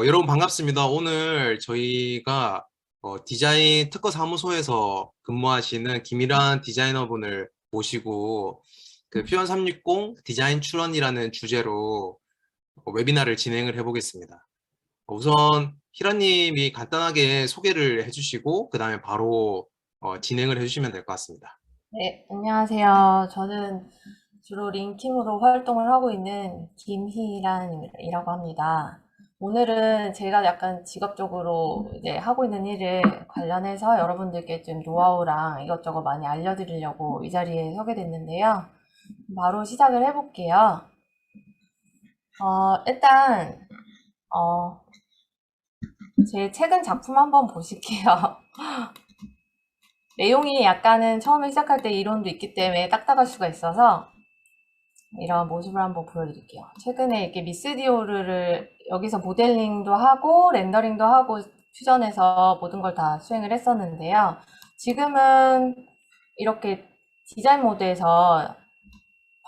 여러분 반갑습니다. 오늘 저희가 디자인 특허 사무소에서 근무하시는 김일환 디자이너분을 모시고 그 퓨전 360 디자인 출원이라는 주제로 웨비나를 진행을 해보겠습니다. 우선 희라님이 간단하게 소개를 해주시고 그 다음에 바로 진행을 해주시면 될 것 같습니다. 네, 안녕하세요. 저는 주로 링킹으로 활동을 하고 있는 김희란이라고 합니다. 오늘은 제가 약간 직업적으로 이제 하고 있는 일을 관련해서 여러분들께 좀 노하우랑 이것저것 많이 알려드리려고 이 자리에 서게 됐는데요. 바로 시작을 해볼게요. 일단, 어, 제 최근 작품 한번 보실게요. 내용이 약간은 처음에 시작할 때 이론도 있기 때문에 딱딱할 수가 있어서 이런 모습을 한번 보여드릴게요. 최근에 이렇게 미스디오를 여기서 모델링도 하고 렌더링도 하고 퓨전해서 모든 걸 다 수행을 했었는데요. 지금은 이렇게 디자인 모드에서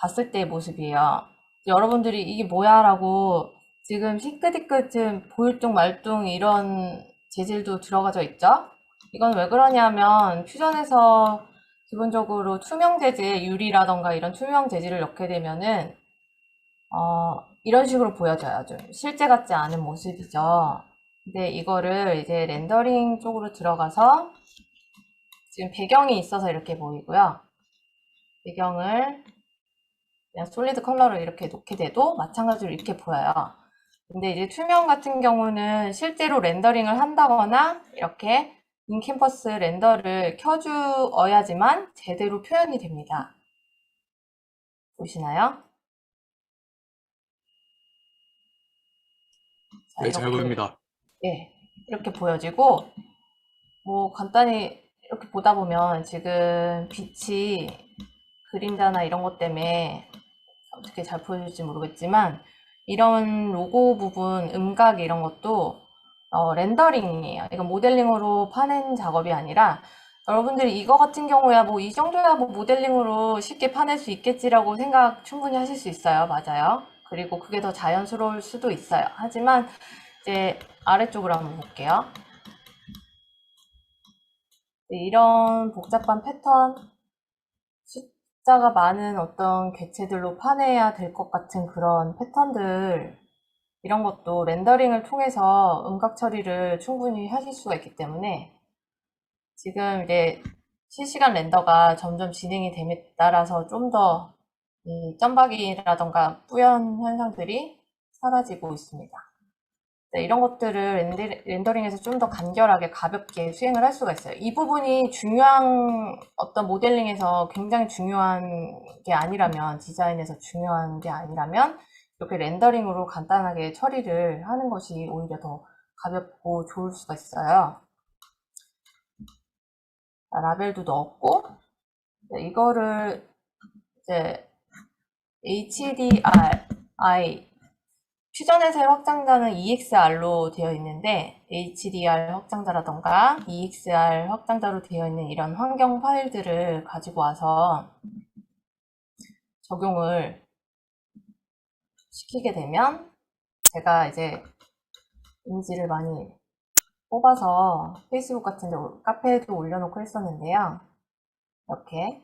봤을 때의 모습이에요. 여러분들이 이게 뭐야 라고 지금 싱크디끗 보일뚱 말뚱 이런 재질도 들어가져 있죠. 이건 왜 그러냐면 퓨전에서 기본적으로 투명 재질, 유리라던가 이런 투명 재질을 넣게 되면은 이런 식으로 보여져요. 좀 실제 같지 않은 모습이죠. 근데 이거를 이제 렌더링 쪽으로 들어가서 지금 배경이 있어서 이렇게 보이고요. 배경을 그냥 솔리드 컬러를 이렇게 놓게 돼도 마찬가지로 이렇게 보여요. 근데 이제 투명 같은 경우는 실제로 렌더링을 한다거나 이렇게 인캠퍼스 렌더를 켜주어야지만 제대로 표현이 됩니다. 보시나요? 자, 네, 잘 이렇게, 보입니다. 예, 이렇게 보여지고, 뭐, 간단히 이렇게 보다 보면 지금 빛이 그림자나 이런 것 때문에 어떻게 잘 보여질지 모르겠지만, 이런 로고 부분, 음각 이런 것도 렌더링이에요. 이건 모델링으로 파낸 작업이 아니라, 여러분들이 이거 같은 경우야 뭐 이 정도야 뭐 모델링으로 쉽게 파낼 수 있겠지라고 생각 충분히 하실 수 있어요. 맞아요. 그리고 그게 더 자연스러울 수도 있어요. 하지만 이제 아래쪽으로 한번 볼게요. 이런 복잡한 패턴, 숫자가 많은 어떤 객체들로 파내야 될 것 같은 그런 패턴들, 이런 것도 렌더링을 통해서 음각 처리를 충분히 하실 수가 있기 때문에 지금 이제 실시간 렌더가 점점 진행이 됨에 따라서 좀 더 이 점박이라던가 뿌연 현상들이 사라지고 있습니다. 네, 이런 것들을 렌더링에서 좀 더 간결하게 가볍게 수행을 할 수가 있어요. 이 부분이 중요한 어떤 모델링에서 굉장히 중요한 게 아니라면, 디자인에서 중요한 게 아니라면 이렇게 렌더링으로 간단하게 처리를 하는 것이 오히려 더 가볍고 좋을 수가 있어요. 라벨도 넣었고, 이거를 이제 HDRI 퓨전에서의 확장자는 EXR로 되어 있는데 HDR 확장자라던가 EXR 확장자로 되어 있는 이런 환경 파일들을 가지고 와서 적용을 시키게 되면 제가 이제 이미지를 많이 뽑아서 페이스북 같은 데 카페에도 올려놓고 했었는데요. 이렇게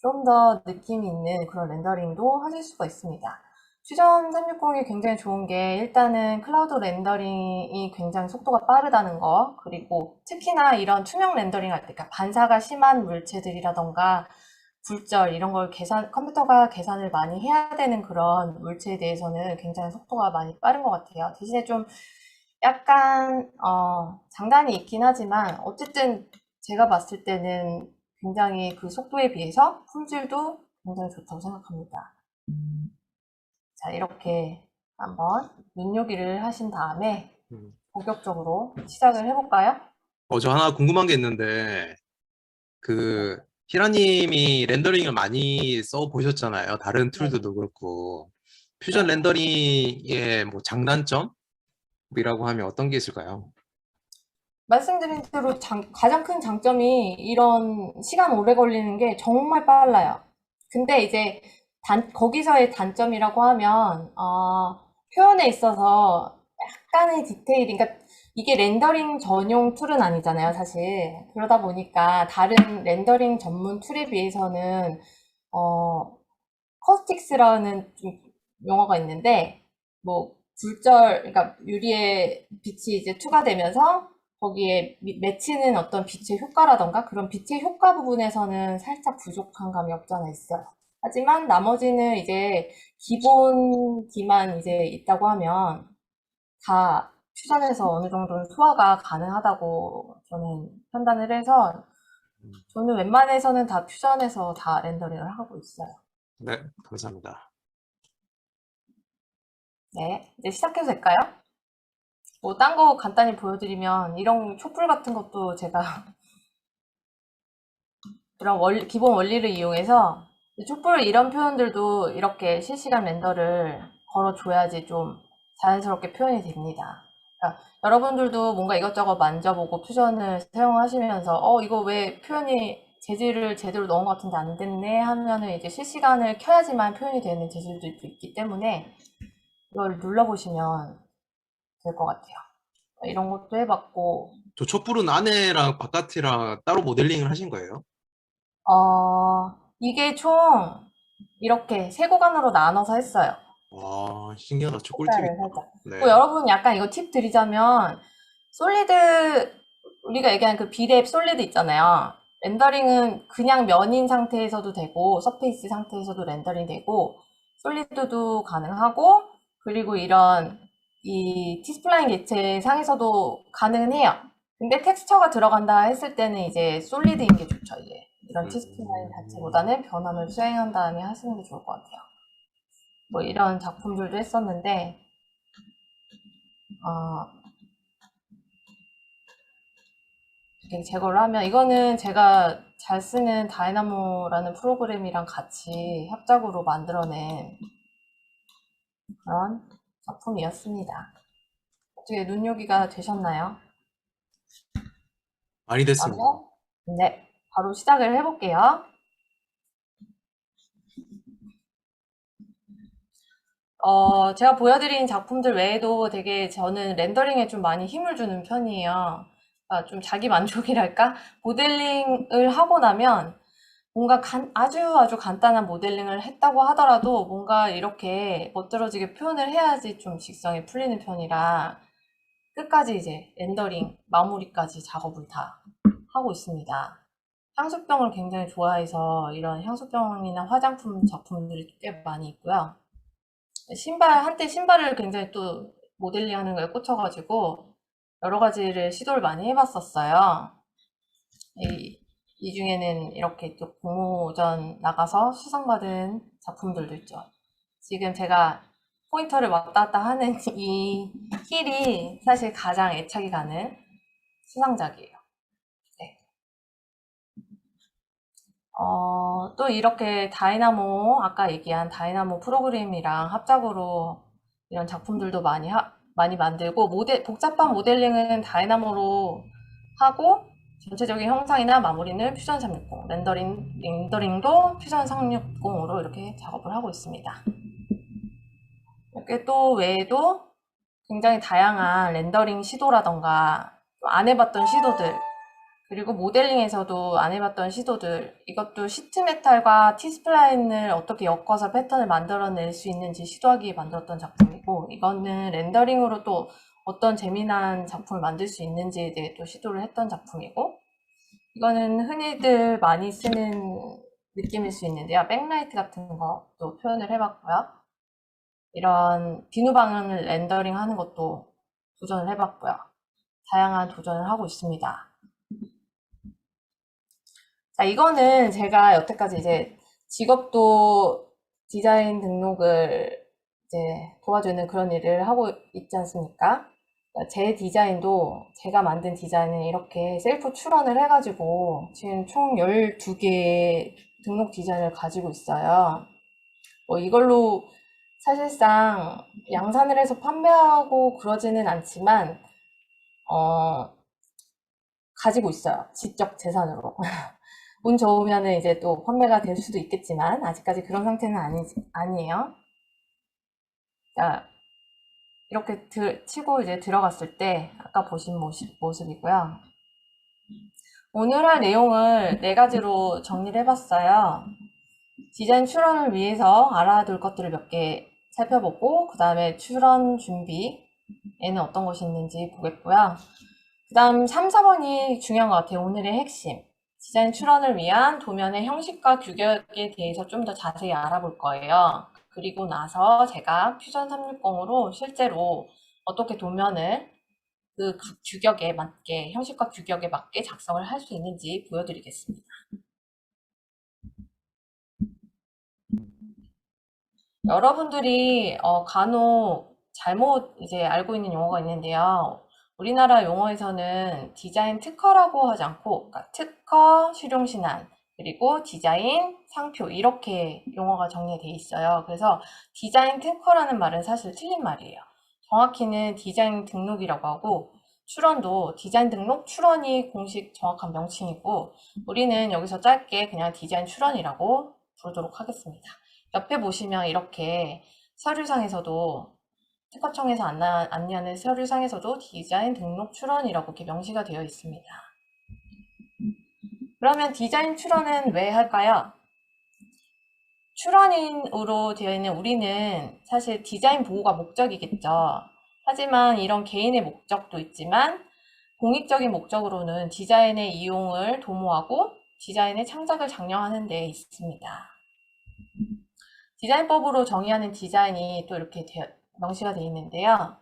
좀 더 느낌이 있는 그런 렌더링도 하실 수가 있습니다. 퓨전 360이 굉장히 좋은 게 일단은 클라우드 렌더링이 굉장히 속도가 빠르다는 거, 그리고 특히나 이런 투명 렌더링 할 때, 그러니까 반사가 심한 물체들이라던가 굴절 이런 걸 컴퓨터가 계산을 많이 해야 되는 그런 물체에 대해서는 굉장히 속도가 많이 빠른 것 같아요. 대신에 좀 약간 장단이 있긴 하지만 어쨌든 제가 봤을 때는 굉장히 그 속도에 비해서 품질도 굉장히 좋다고 생각합니다. 자, 이렇게 한번 눈요기를 하신 다음에 음. 본격적으로 시작을 해볼까요? 저 하나 궁금한 게 있는데 그 히라님이 렌더링을 많이 써 보셨잖아요. 다른 네. 툴들도 그렇고 퓨전 네. 렌더링의 뭐 장단점이라고 하면 어떤 게 있을까요? 말씀드린 대로 가장 큰 장점이 이런 시간 오래 걸리는 게 정말 빨라요. 근데 이제 거기서의 단점이라고 하면, 표현에 있어서 약간의 디테일이, 그러니까 이게 렌더링 전용 툴은 아니잖아요, 사실. 그러다 보니까 다른 렌더링 전문 툴에 비해서는, 커스틱스라는 좀 용어가 있는데, 뭐, 그러니까 유리에 빛이 이제 투과되면서 거기에 맺히는 어떤 빛의 효과라던가 그런 빛의 효과 부분에서는 살짝 부족한 감이 없지 않아 있어요. 하지만 나머지는 이제 기본기만 이제 있다고 하면 다 퓨전에서 어느 정도는 소화가 가능하다고 저는 판단을 해서 저는 웬만해서는 다 퓨전에서 다 렌더링을 하고 있어요. 네, 감사합니다. 네, 이제 시작해도 될까요? 뭐, 딴 거 간단히 보여드리면, 이런 촛불 같은 것도 제가 그런 기본 원리를 이용해서, 촛불 이런 표현들도 이렇게 실시간 렌더를 걸어줘야지 좀 자연스럽게 표현이 됩니다. 그러니까 여러분들도 뭔가 이것저것 만져보고 퓨전을 사용하시면서, 이거 왜 표현이 재질을 제대로 넣은 것 같은데 안 됐네 하면은 이제 실시간을 켜야지만 표현이 되는 재질도 있기 때문에 이걸 눌러보시면 될 것 같아요. 이런 것도 해봤고, 저 촛불은 안에랑 바깥이랑 따로 모델링을 하신 거예요? 이게 총 이렇게 세 구간으로 나눠서 했어요. 와, 신기하다. 저 색깔을 꿀팁이다. 살짝. 또 네. 여러분 약간 이거 팁 드리자면, 솔리드, 우리가 얘기하는 그 비랩 솔리드 있잖아요. 렌더링은 그냥 면인 상태에서도 되고, 서페이스 상태에서도 렌더링 되고, 솔리드도 가능하고, 그리고 이 티스플라인 개체 상에서도 가능은 해요. 근데 텍스처가 들어간다 했을 때는 이제 솔리드인 게 좋죠, 이제. 이런 티스플라인 자체보다는 변환을 수행한 다음에 하시는 게 좋을 것 같아요. 뭐 이런 작품들도 했었는데, 어, 이렇게 제거를 하면, 이거는 제가 잘 쓰는 다이나모라는 프로그램이랑 같이 합작으로 만들어낸 그런 작품이었습니다. 어떻게 눈요기가 되셨나요? 많이 됐습니다. 바로, 네, 바로 시작을 해볼게요. 제가 보여드린 작품들 외에도 되게 저는 렌더링에 좀 많이 힘을 주는 편이에요. 그러니까 좀 자기 만족이랄까? 모델링을 하고 나면 뭔가 아주 간단한 모델링을 했다고 하더라도 뭔가 이렇게 멋들어지게 표현을 해야지 좀 직성이 풀리는 편이라 끝까지 이제 렌더링, 마무리까지 작업을 다 하고 있습니다. 향수병을 굉장히 좋아해서 이런 향수병이나 화장품 작품들이 꽤 많이 있고요. 한때 신발을 굉장히 또 모델링하는 거에 꽂혀가지고 여러 가지를 시도를 많이 해봤었어요. 이 중에는 이렇게 또 공모전 나가서 수상받은 작품들도 있죠. 지금 제가 포인터를 왔다 갔다 하는 이 힐이 사실 가장 애착이 가는 수상작이에요. 네. 또 이렇게 아까 얘기한 다이나모 프로그램이랑 합작으로 이런 작품들도 많이 만들고, 복잡한 모델링은 다이나모로 하고, 전체적인 형상이나 마무리는 퓨전 360, 렌더링도 퓨전 360으로 이렇게 작업을 하고 있습니다. 이렇게 또 외에도 굉장히 다양한 렌더링 시도라던가, 안 해봤던 시도들, 그리고 모델링에서도 안 해봤던 시도들, 이것도 시트 메탈과 티스플라인을 어떻게 엮어서 패턴을 만들어낼 수 있는지 시도하기 위해 만들었던 작품이고, 이거는 렌더링으로 또 어떤 재미난 작품을 만들 수 있는지에 대해 또 시도를 했던 작품이고, 이거는 흔히들 많이 쓰는 느낌일 수 있는데요. 백라이트 같은 것도 표현을 해봤고요. 이런 비누방을 렌더링 하는 것도 도전을 해봤고요. 다양한 도전을 하고 있습니다. 자, 이거는 제가 여태까지 이제 직업도 디자인 등록을 이제 도와주는 그런 일을 하고 있지 않습니까? 그러니까 제 디자인도 제가 만든 디자인을 이렇게 셀프 출원을 해가지고 지금 총 12개의 등록 디자인을 가지고 있어요. 이걸로 사실상 양산을 해서 판매하고 그러지는 않지만, 가지고 있어요. 지적 재산으로. 운 좋으면은 이제 또 판매가 될 수도 있겠지만, 아직까지 그런 상태는 아니에요. 자, 이렇게 치고 이제 들어갔을 때 아까 보신 모습이고요. 오늘 할 내용을 네 가지로 정리를 해봤어요. 디자인 출원을 위해서 알아둘 것들을 몇 개 살펴보고 그 다음에 출원 준비에는 어떤 것이 있는지 보겠고요. 그 다음 3, 4번이 중요한 것 같아요. 오늘의 핵심. 디자인 출원을 위한 도면의 형식과 규격에 대해서 좀 더 자세히 알아볼 거예요. 그리고 나서 제가 퓨전 360으로 실제로 어떻게 도면을 그 규격에 맞게, 형식과 규격에 맞게 작성을 할 수 있는지 보여드리겠습니다. 여러분들이 간혹 잘못 이제 알고 있는 용어가 있는데요. 우리나라 용어에서는 디자인 특허라고 하지 않고, 그러니까 특허, 실용신안, 그리고 디자인, 상표 이렇게 용어가 정리되어 있어요. 그래서 디자인 특허라는 말은 사실 틀린 말이에요. 정확히는 디자인 등록이라고 하고, 출원도 디자인 등록, 출원이 공식 정확한 명칭이고, 우리는 여기서 짧게 그냥 디자인 출원이라고 부르도록 하겠습니다. 옆에 보시면 이렇게 서류상에서도 특허청에서 안내하는 서류상에서도 디자인 등록 출원이라고 이렇게 명시가 되어 있습니다. 그러면 디자인 출원은 왜 할까요? 출원인으로 되어 있는 우리는 사실 디자인 보호가 목적이겠죠. 하지만 이런 개인의 목적도 있지만 공익적인 목적으로는 디자인의 이용을 도모하고 디자인의 창작을 장려하는 데 있습니다. 디자인법으로 정의하는 디자인이 또 이렇게 명시가 되어 있는데요.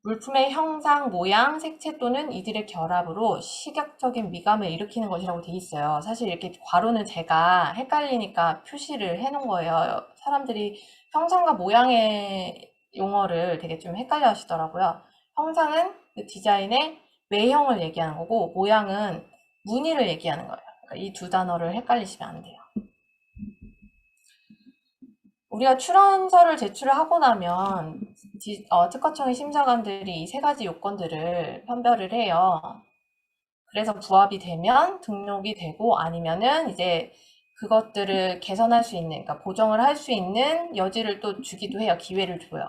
물품의 형상, 모양, 색채 또는 이들의 결합으로 시각적인 미감을 일으키는 것이라고 되어 있어요. 사실 이렇게 괄호는 제가 헷갈리니까 표시를 해놓은 거예요. 사람들이 형상과 모양의 용어를 되게 좀 헷갈려 하시더라고요. 형상은 그 디자인의 외형을 얘기하는 거고, 모양은 무늬를 얘기하는 거예요. 그러니까 이 두 단어를 헷갈리시면 안 돼요. 우리가 출원서를 제출을 하고 나면 특허청의 심사관들이 이 세 가지 요건들을 판별을 해요. 그래서 부합이 되면 등록이 되고 아니면은 이제 그것들을 개선할 수 있는, 그러니까 보정을 할 수 있는 여지를 또 주기도 해요. 기회를 줘요.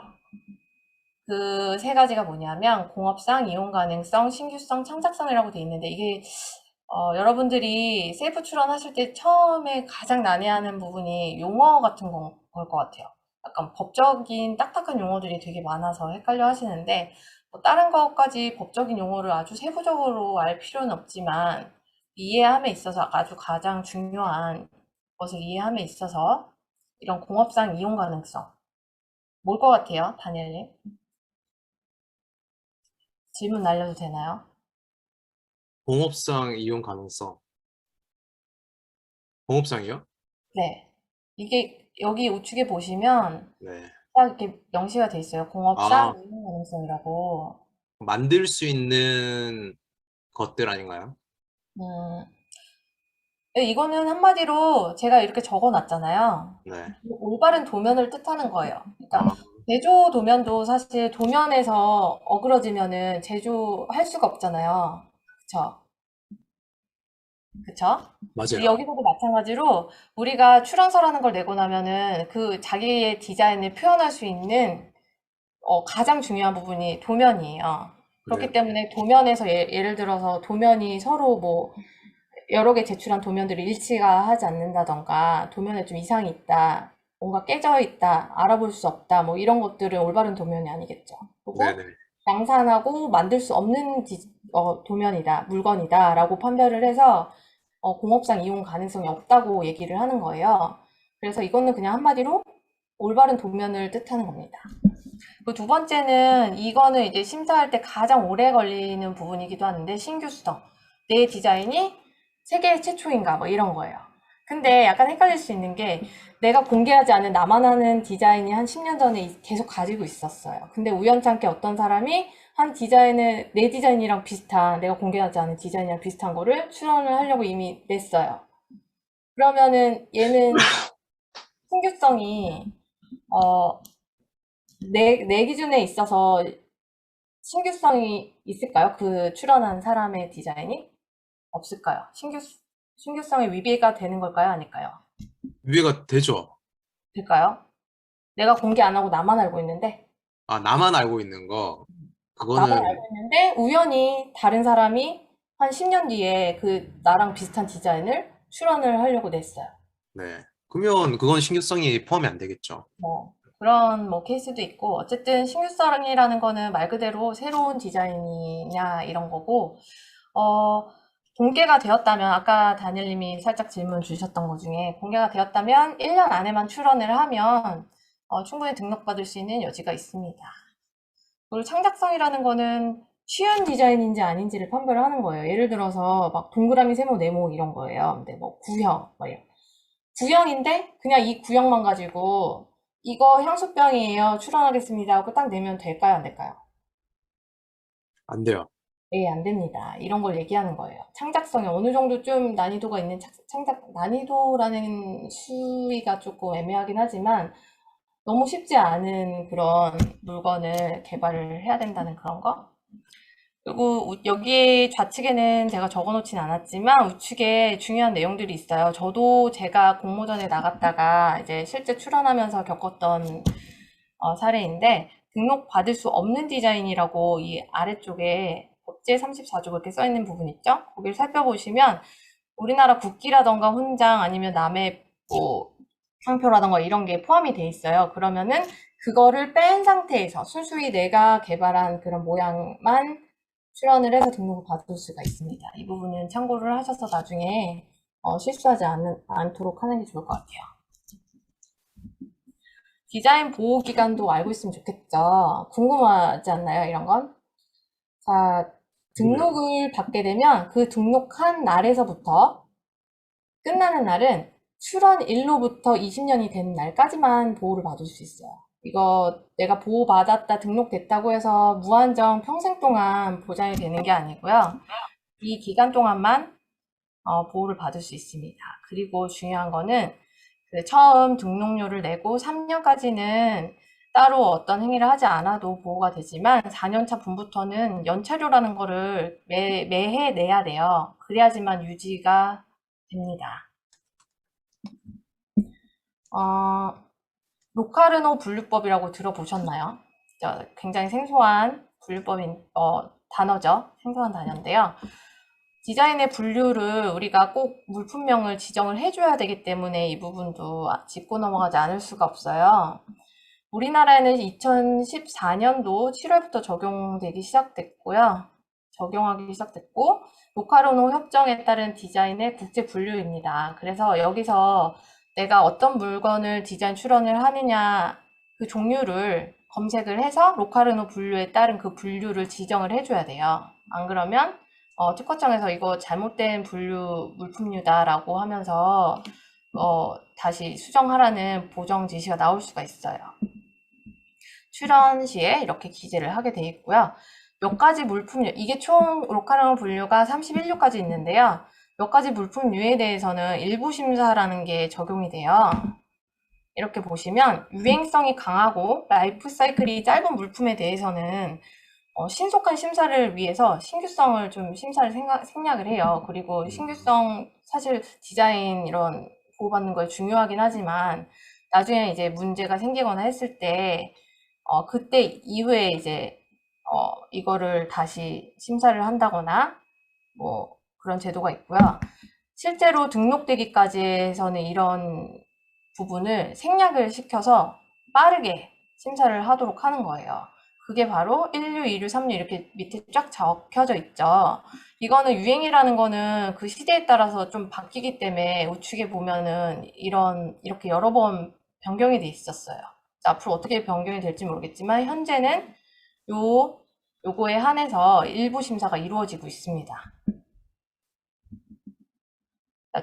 그 세 가지가 뭐냐면 공업상, 이용 가능성, 신규성, 창작성이라고 돼 있는데 이게 여러분들이 셀프 출원하실 때 처음에 가장 난해하는 부분이 용어 같은 걸 것 같아요. 약간 법적인 딱딱한 용어들이 되게 많아서 헷갈려 하시는데 뭐 다른 것까지 법적인 용어를 아주 세부적으로 알 필요는 없지만 이해함에 있어서 아주 가장 중요한 것을 이해함에 있어서 이런 공업상 이용 가능성 뭘 것 같아요, 다니엘님? 질문 날려도 되나요? 공업상 이용 가능성. 공업상이요? 네. 이게 여기 우측에 보시면 네. 딱 이렇게 명시가 돼 있어요. 공업상 아, 이용 가능성이라고. 만들 수 있는 것들 아닌가요? 음, 이거는 한마디로 제가 이렇게 적어 놨잖아요. 네. 올바른 도면을 뜻하는 거예요. 그러니까 아, 제조 도면도 사실 도면에서 어그러지면은 제조할 수가 없잖아요. 그쵸? 그쵸? 맞아요. 여기서도 마찬가지로 우리가 출원서라는 걸 내고 나면은 그 자기의 디자인을 표현할 수 있는 가장 중요한 부분이 도면이에요. 네. 그렇기 때문에 도면에서 예를 들어서 도면이 서로 뭐 여러 개 제출한 도면들이 일치가 하지 않는다던가 도면에 좀 이상이 있다, 뭔가 깨져 있다, 알아볼 수 없다, 뭐 이런 것들은 올바른 도면이 아니겠죠. 그리고 네네. 양산하고 만들 수 없는 도면이다, 물건이다 라고 판별을 해서 공업상 이용 가능성이 없다고 얘기를 하는 거예요. 그래서 이거는 그냥 한마디로 올바른 도면을 뜻하는 겁니다. 그 두 번째는 이거는 이제 심사할 때 가장 오래 걸리는 부분이기도 하는데 신규성. 내 디자인이 세계 최초인가 뭐 이런 거예요. 근데 약간 헷갈릴 수 있는 게 내가 공개하지 않은 나만 아는 디자인이 한 10년 전에 계속 가지고 있었어요. 근데 우연찮게 어떤 사람이 한 디자인을 내 디자인이랑 비슷한 내가 공개하지 않은 디자인이랑 비슷한 거를 출원을 하려고 이미 냈어요. 그러면은 얘는 신규성이 어, 내 기준에 있어서 신규성이 있을까요? 그 출연한 사람의 디자인이? 없을까요? 신규성에 위배가 되는 걸까요? 아닐까요? 위해가 되죠. 될까요? 내가 공개 안 하고 나만 알고 있는데? 아, 나만 알고 있는 거. 나만 그거는, 알고 있는데 우연히 다른 사람이 한 10년 뒤에 그 나랑 비슷한 디자인을 출원을 하려고 냈어요. 네. 그러면 그건 신규성이 포함이 안 되겠죠. 뭐 그런 뭐 케이스도 있고 어쨌든 신규성이라는 거는 말 그대로 새로운 디자인이냐 이런 거고 어 공개가 되었다면 아까 다니엘님이 살짝 질문 주셨던 것 중에 공개가 되었다면 1년 안에만 출원을 하면 충분히 등록받을 수 있는 여지가 있습니다. 그리고 창작성이라는 거는 쉬운 디자인인지 아닌지를 판별을 하는 거예요. 예를 들어서 막 동그라미, 세모, 네모 이런 거예요. 근데 뭐 구형, 뭐 이런. 구형인데 그냥 이 구형만 가지고 이거 향수병이에요. 출원하겠습니다 하고 딱 내면 될까요? 안 될까요? 안 돼요. 예, 안 됩니다. 이런 걸 얘기하는 거예요. 창작성이 어느 정도 좀 난이도가 있는 난이도라는 수위가 조금 애매하긴 하지만 너무 쉽지 않은 그런 물건을 개발을 해야 된다는 그런 거. 그리고 여기 좌측에는 제가 적어놓진 않았지만 우측에 중요한 내용들이 있어요. 저도 제가 공모전에 나갔다가 이제 실제 출원하면서 겪었던 사례인데 등록 받을 수 없는 디자인이라고 이 아래쪽에 법제 34조 그렇게 써 있는 부분 있죠? 거기를 살펴보시면 우리나라 국기라던가 훈장 아니면 남의 뭐 상표라던가 이런 게 포함이 돼 있어요. 그러면은 그거를 뺀 상태에서 순수히 내가 개발한 그런 모양만 출원을 해서 등록을 받을 수가 있습니다. 이 부분은 참고를 하셔서 나중에 실수하지 않도록 하는 게 좋을 것 같아요. 디자인 보호 기간도 알고 있으면 좋겠죠. 궁금하지 않나요, 이런 건? 자, 등록을 받게 되면 그 등록한 날에서부터 끝나는 날은 출원일로부터 20년이 된 날까지만 보호를 받을 수 있어요. 이거 내가 보호받았다, 등록됐다고 해서 무한정 평생 동안 보장이 되는 게 아니고요. 이 기간 동안만 보호를 받을 수 있습니다. 그리고 중요한 거는 처음 등록료를 내고 3년까지는 따로 어떤 행위를 하지 않아도 보호가 되지만 4년차 분부터는 연차료라는 거를 매해 내야 돼요. 그래야지만 유지가 됩니다. 로카르노 분류법이라고 들어보셨나요? 굉장히 생소한 분류법인 단어죠. 생소한 단어인데요. 디자인의 분류를 우리가 꼭 물품명을 지정을 해줘야 되기 때문에 이 부분도 짚고 넘어가지 않을 수가 없어요. 우리나라에는 2014년도 7월부터 적용하기 시작됐고, 로카르노 협정에 따른 디자인의 국제 분류입니다. 그래서 여기서 내가 어떤 물건을 디자인 출원을 하느냐 그 종류를 검색을 해서 로카르노 분류에 따른 그 분류를 지정을 해줘야 돼요. 안 그러면 특허청에서 이거 잘못된 분류 물품류다라고 하면서 다시 수정하라는 보정 지시가 나올 수가 있어요. 출원 시에 이렇게 기재를 하게 돼 있고요. 몇 가지 물품류, 이게 총 로카르노 분류가 31류까지 있는데요. 몇 가지 물품류에 대해서는 일부 심사라는 게 적용이 돼요. 이렇게 보시면 유행성이 강하고 라이프 사이클이 짧은 물품에 대해서는 신속한 심사를 위해서 신규성을 좀 심사를 생략을 해요. 그리고 신규성 사실 디자인 이런 보호받는 걸 중요하긴 하지만 나중에 이제 문제가 생기거나 했을 때 그때 이후에 이제 이거를 다시 심사를 한다거나 뭐 그런 제도가 있고요. 실제로 등록되기까지 해서는 이런 부분을 생략을 시켜서 빠르게 심사를 하도록 하는 거예요. 그게 바로 1류, 2류, 3류 이렇게 밑에 쫙 적혀져 있죠. 이거는 유행이라는 거는 그 시대에 따라서 좀 바뀌기 때문에 우측에 보면은 이렇게 여러 번 변경이 돼 있었어요. 앞으로 어떻게 변경이 될지 모르겠지만 현재는 요거에 한해서 일부 심사가 이루어지고 있습니다.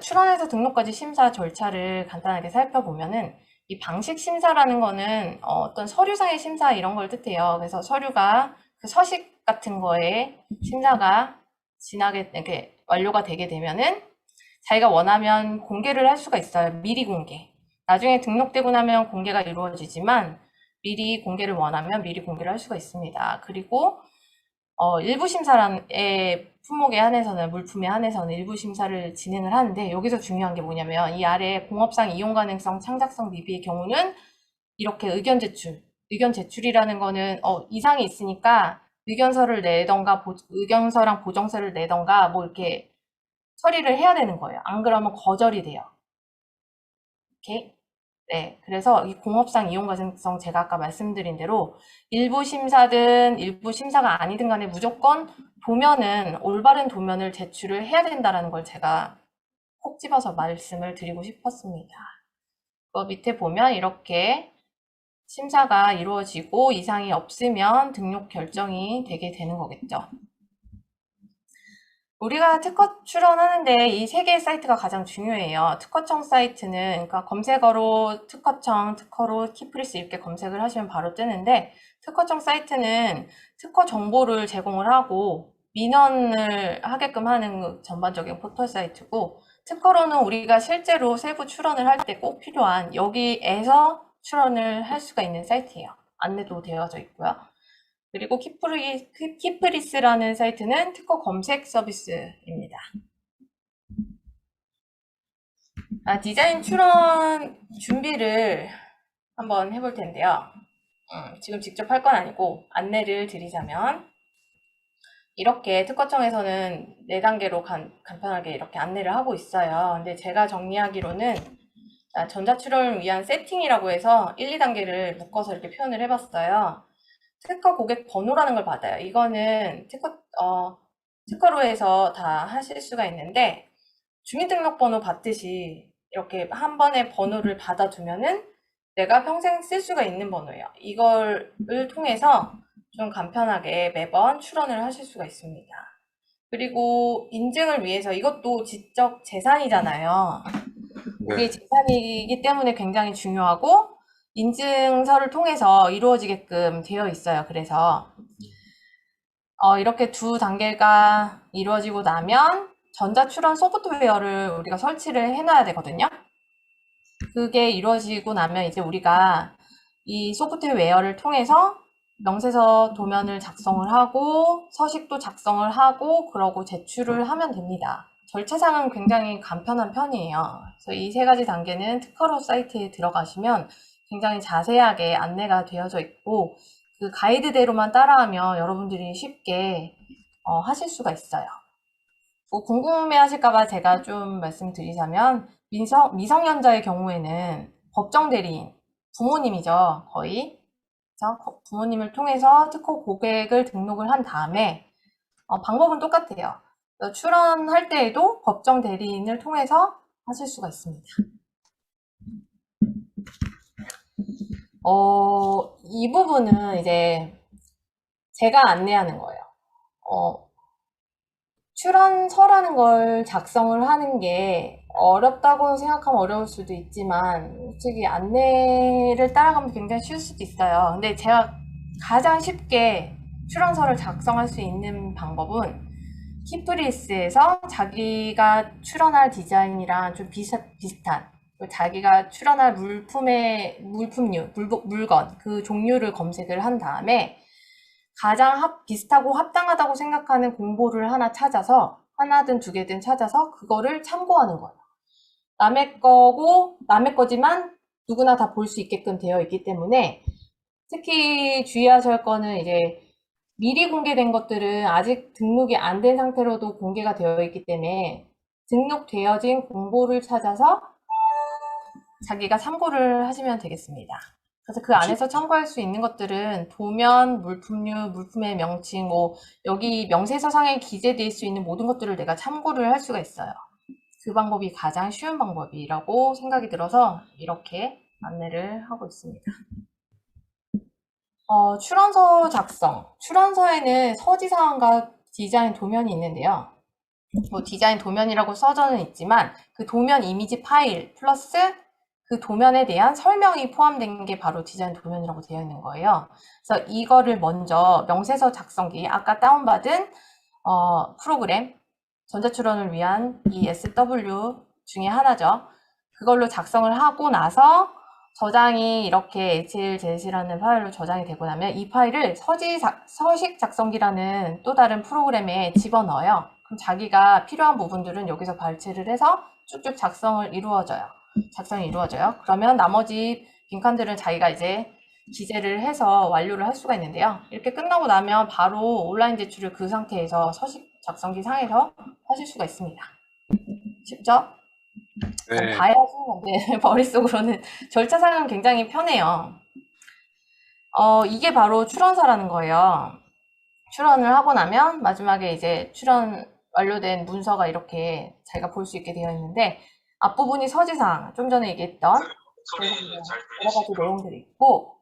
출원에서 등록까지 심사 절차를 간단하게 살펴보면은 이 방식 심사라는 거는 어떤 서류상의 심사 이런 걸 뜻해요. 그래서 서류가 그 서식 같은 거에 심사가 이렇게 완료가 되게 되면은 자기가 원하면 공개를 할 수가 있어요. 미리 공개. 나중에 등록되고 나면 공개가 이루어지지만 미리 공개를 원하면 미리 공개를 할 수가 있습니다. 그리고 일부 심사의 품목에 한해서는 물품에 한해서는 일부 심사를 진행을 하는데 여기서 중요한 게 뭐냐면 이 아래 공업상 이용 가능성, 창작성 미비의 경우는 이렇게 의견 제출 의견 제출이라는 거는 이상이 있으니까 의견서를 내던가 의견서랑 보정서를 내던가 뭐 이렇게 처리를 해야 되는 거예요. 안 그러면 거절이 돼요. 오케이? 네, 그래서 이 공업상 이용 가능성 제가 아까 말씀드린 대로 일부 심사든 일부 심사가 아니든 간에 무조건 도면은 올바른 도면을 제출을 해야 된다라는 걸 제가 콕 집어서 말씀을 드리고 싶었습니다. 그 밑에 보면 이렇게 심사가 이루어지고 이상이 없으면 등록 결정이 되게 되는 거겠죠. 우리가 특허 출원하는데 이 세 개의 사이트가 가장 중요해요. 특허청 사이트는 그러니까 검색어로 특허청, 특허로 키프리스 이렇게 검색을 하시면 바로 뜨는데 특허청 사이트는 특허 정보를 제공을 하고 민원을 하게끔 하는 전반적인 포털 사이트고 특허로는 우리가 실제로 세부 출원을 할 때 꼭 필요한 여기에서 출원을 할 수가 있는 사이트예요. 안내도 되어져 있고요. 그리고 키프리스라는 사이트는 특허 검색 서비스입니다. 디자인 출원 준비를 한번 해볼 텐데요. 지금 직접 할 건 아니고 안내를 드리자면 이렇게 특허청에서는 4단계로 간편하게 이렇게 안내를 하고 있어요. 근데 제가 정리하기로는 전자출원을 위한 세팅이라고 해서 1, 2단계를 묶어서 이렇게 표현을 해봤어요. 특허 고객 번호라는 걸 받아요. 이거는 특허로에서 다 하실 수가 있는데 주민등록번호 받듯이 이렇게 한 번에 번호를 받아두면은 내가 평생 쓸 수가 있는 번호예요. 이걸 통해서 좀 간편하게 매번 출원을 하실 수가 있습니다. 그리고 인증을 위해서 이것도 지적 재산이잖아요. 이게 재산이기 때문에 굉장히 중요하고 인증서를 통해서 이루어지게끔 되어 있어요. 그래서 이렇게 2단계가 이루어지고 나면 전자출원 소프트웨어를 우리가 설치를 해놔야 되거든요. 그게 이루어지고 나면 이제 우리가 이 소프트웨어를 통해서 명세서 도면을 작성을 하고 서식도 작성을 하고 그러고 제출을 하면 됩니다. 절차상은 굉장히 간편한 편이에요. 그래서 이 3가지 단계는 특허로 사이트에 들어가시면 굉장히 자세하게 안내가 되어져 있고 그 가이드대로만 따라하면 여러분들이 쉽게 하실 수가 있어요. 뭐 궁금해 하실까봐 제가 좀 말씀드리자면 미성년자의 경우에는 법정 대리인, 부모님이죠, 거의. 그래서 부모님을 통해서 특허 고객을 등록을 한 다음에 방법은 똑같아요. 출원할 때에도 법정 대리인을 통해서 하실 수가 있습니다. 이 부분은 이제 제가 안내하는 거예요. 출원서라는 걸 작성을 하는 게 어렵다고 생각하면 어려울 수도 있지만 솔직히 안내를 따라가면 굉장히 쉬울 수도 있어요. 근데 제가 가장 쉽게 출원서를 작성할 수 있는 방법은 키프리스에서 자기가 출원할 디자인이랑 좀 비슷한 자기가 출원할 물품류, 물건 그 종류를 검색을 한 다음에 가장 비슷하고 합당하다고 생각하는 공보를 하나 찾아서 하나든 2개든 찾아서 그거를 참고하는 거예요. 남의 거지만 누구나 다 볼 수 있게끔 되어 있기 때문에 특히 주의하실 거는 이제 미리 공개된 것들은 아직 등록이 안 된 상태로도 공개가 되어 있기 때문에 등록되어진 공보를 찾아서 자기가 참고를 하시면 되겠습니다. 그래서 그 안에서 참고할 수 있는 것들은 도면, 물품류, 물품의 명칭, 여기 명세서상에 기재될 수 있는 모든 것들을 내가 참고를 할 수가 있어요. 그 방법이 가장 쉬운 방법이라고 생각이 들어서 이렇게 안내를 하고 있습니다. 출원서 작성. 출원서에는 서지사항과 디자인 도면이 있는데요. 디자인 도면이라고 써져는 있지만 그 도면 이미지 파일 플러스 그 도면에 대한 설명이 포함된 게 바로 디자인 도면이라고 되어 있는 거예요. 그래서 이거를 먼저 명세서 작성기, 아까 다운받은 프로그램, 전자출원을 위한 ESW 중에 하나죠. 그걸로 작성을 하고 나서 저장이 이렇게 HLZC라는 파일로 저장이 되고 나면 이 파일을 서식 작성기라는 또 다른 프로그램에 집어넣어요. 그럼 자기가 필요한 부분들은 여기서 발췌를 해서 쭉쭉 작성이 이루어져요. 그러면 나머지 빈칸들은 자기가 이제 기재를 해서 완료를 할 수가 있는데요. 이렇게 끝나고 나면 바로 온라인 제출을 그 상태에서 서식 작성기 상에서 하실 수가 있습니다. 쉽죠? 네. 봐야지. 네, 머릿속으로는 절차상은 굉장히 편해요. 이게 바로 출원서라는 거예요. 출원을 하고 나면 마지막에 이제 출원 완료된 문서가 이렇게 자기가 볼 수 있게 되어 있는데 앞부분이 서지상, 좀 전에 얘기했던 여러 가지 내용들이 있고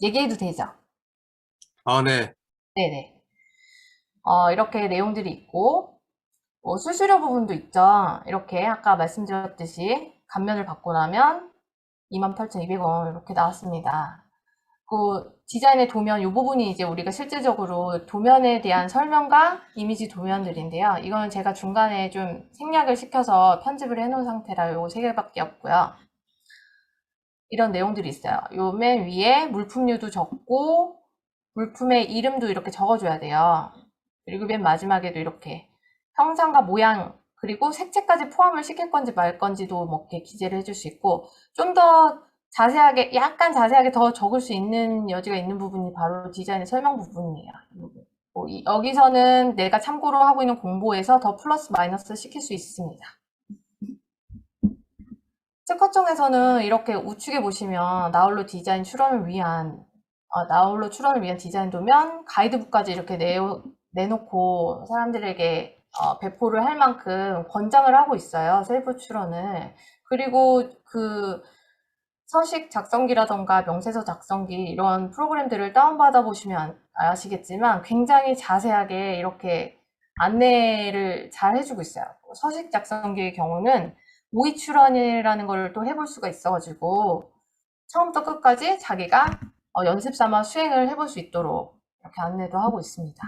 얘기해도 되죠? 네. 네네. 이렇게 내용들이 있고 수수료 부분도 있죠. 이렇게 아까 말씀드렸듯이 감면을 받고 나면 28,200원 이렇게 나왔습니다. 그 디자인의 도면 이 부분이 이제 우리가 실질적으로 도면에 대한 설명과 이미지 도면들인데요. 이거는 제가 중간에 좀 생략을 시켜서 편집을 해놓은 상태라 요거 3개밖에 없고요. 이런 내용들이 있어요. 요 맨 위에 물품류도 적고 물품의 이름도 이렇게 적어줘야 돼요. 그리고 맨 마지막에도 이렇게 형상과 모양 그리고 색채까지 포함을 시킬 건지 말 건지도 뭐 이렇게 기재를 해줄 수 있고 좀 더 자세하게 약간 자세하게 더 적을 수 있는 여지가 있는 부분이 바로 디자인의 설명 부분이에요. 여기서는 내가 참고로 하고 있는 공보에서 더 플러스 마이너스 시킬 수 있습니다. 특허청에서는 이렇게 우측에 보시면 나홀로 출원을 위한 디자인 도면 가이드북까지 이렇게 내놓고 사람들에게 배포를 할 만큼 권장을 하고 있어요. 셀프 출원을. 그리고 그 서식 작성기라던가 명세서 작성기 이런 프로그램들을 다운받아 보시면 아시겠지만 굉장히 자세하게 이렇게 안내를 잘 해주고 있어요. 서식 작성기의 경우는 모의 출원이라는 걸 또 해볼 수가 있어가지고 처음부터 끝까지 자기가 연습 삼아 수행을 해볼 수 있도록 이렇게 안내도 하고 있습니다.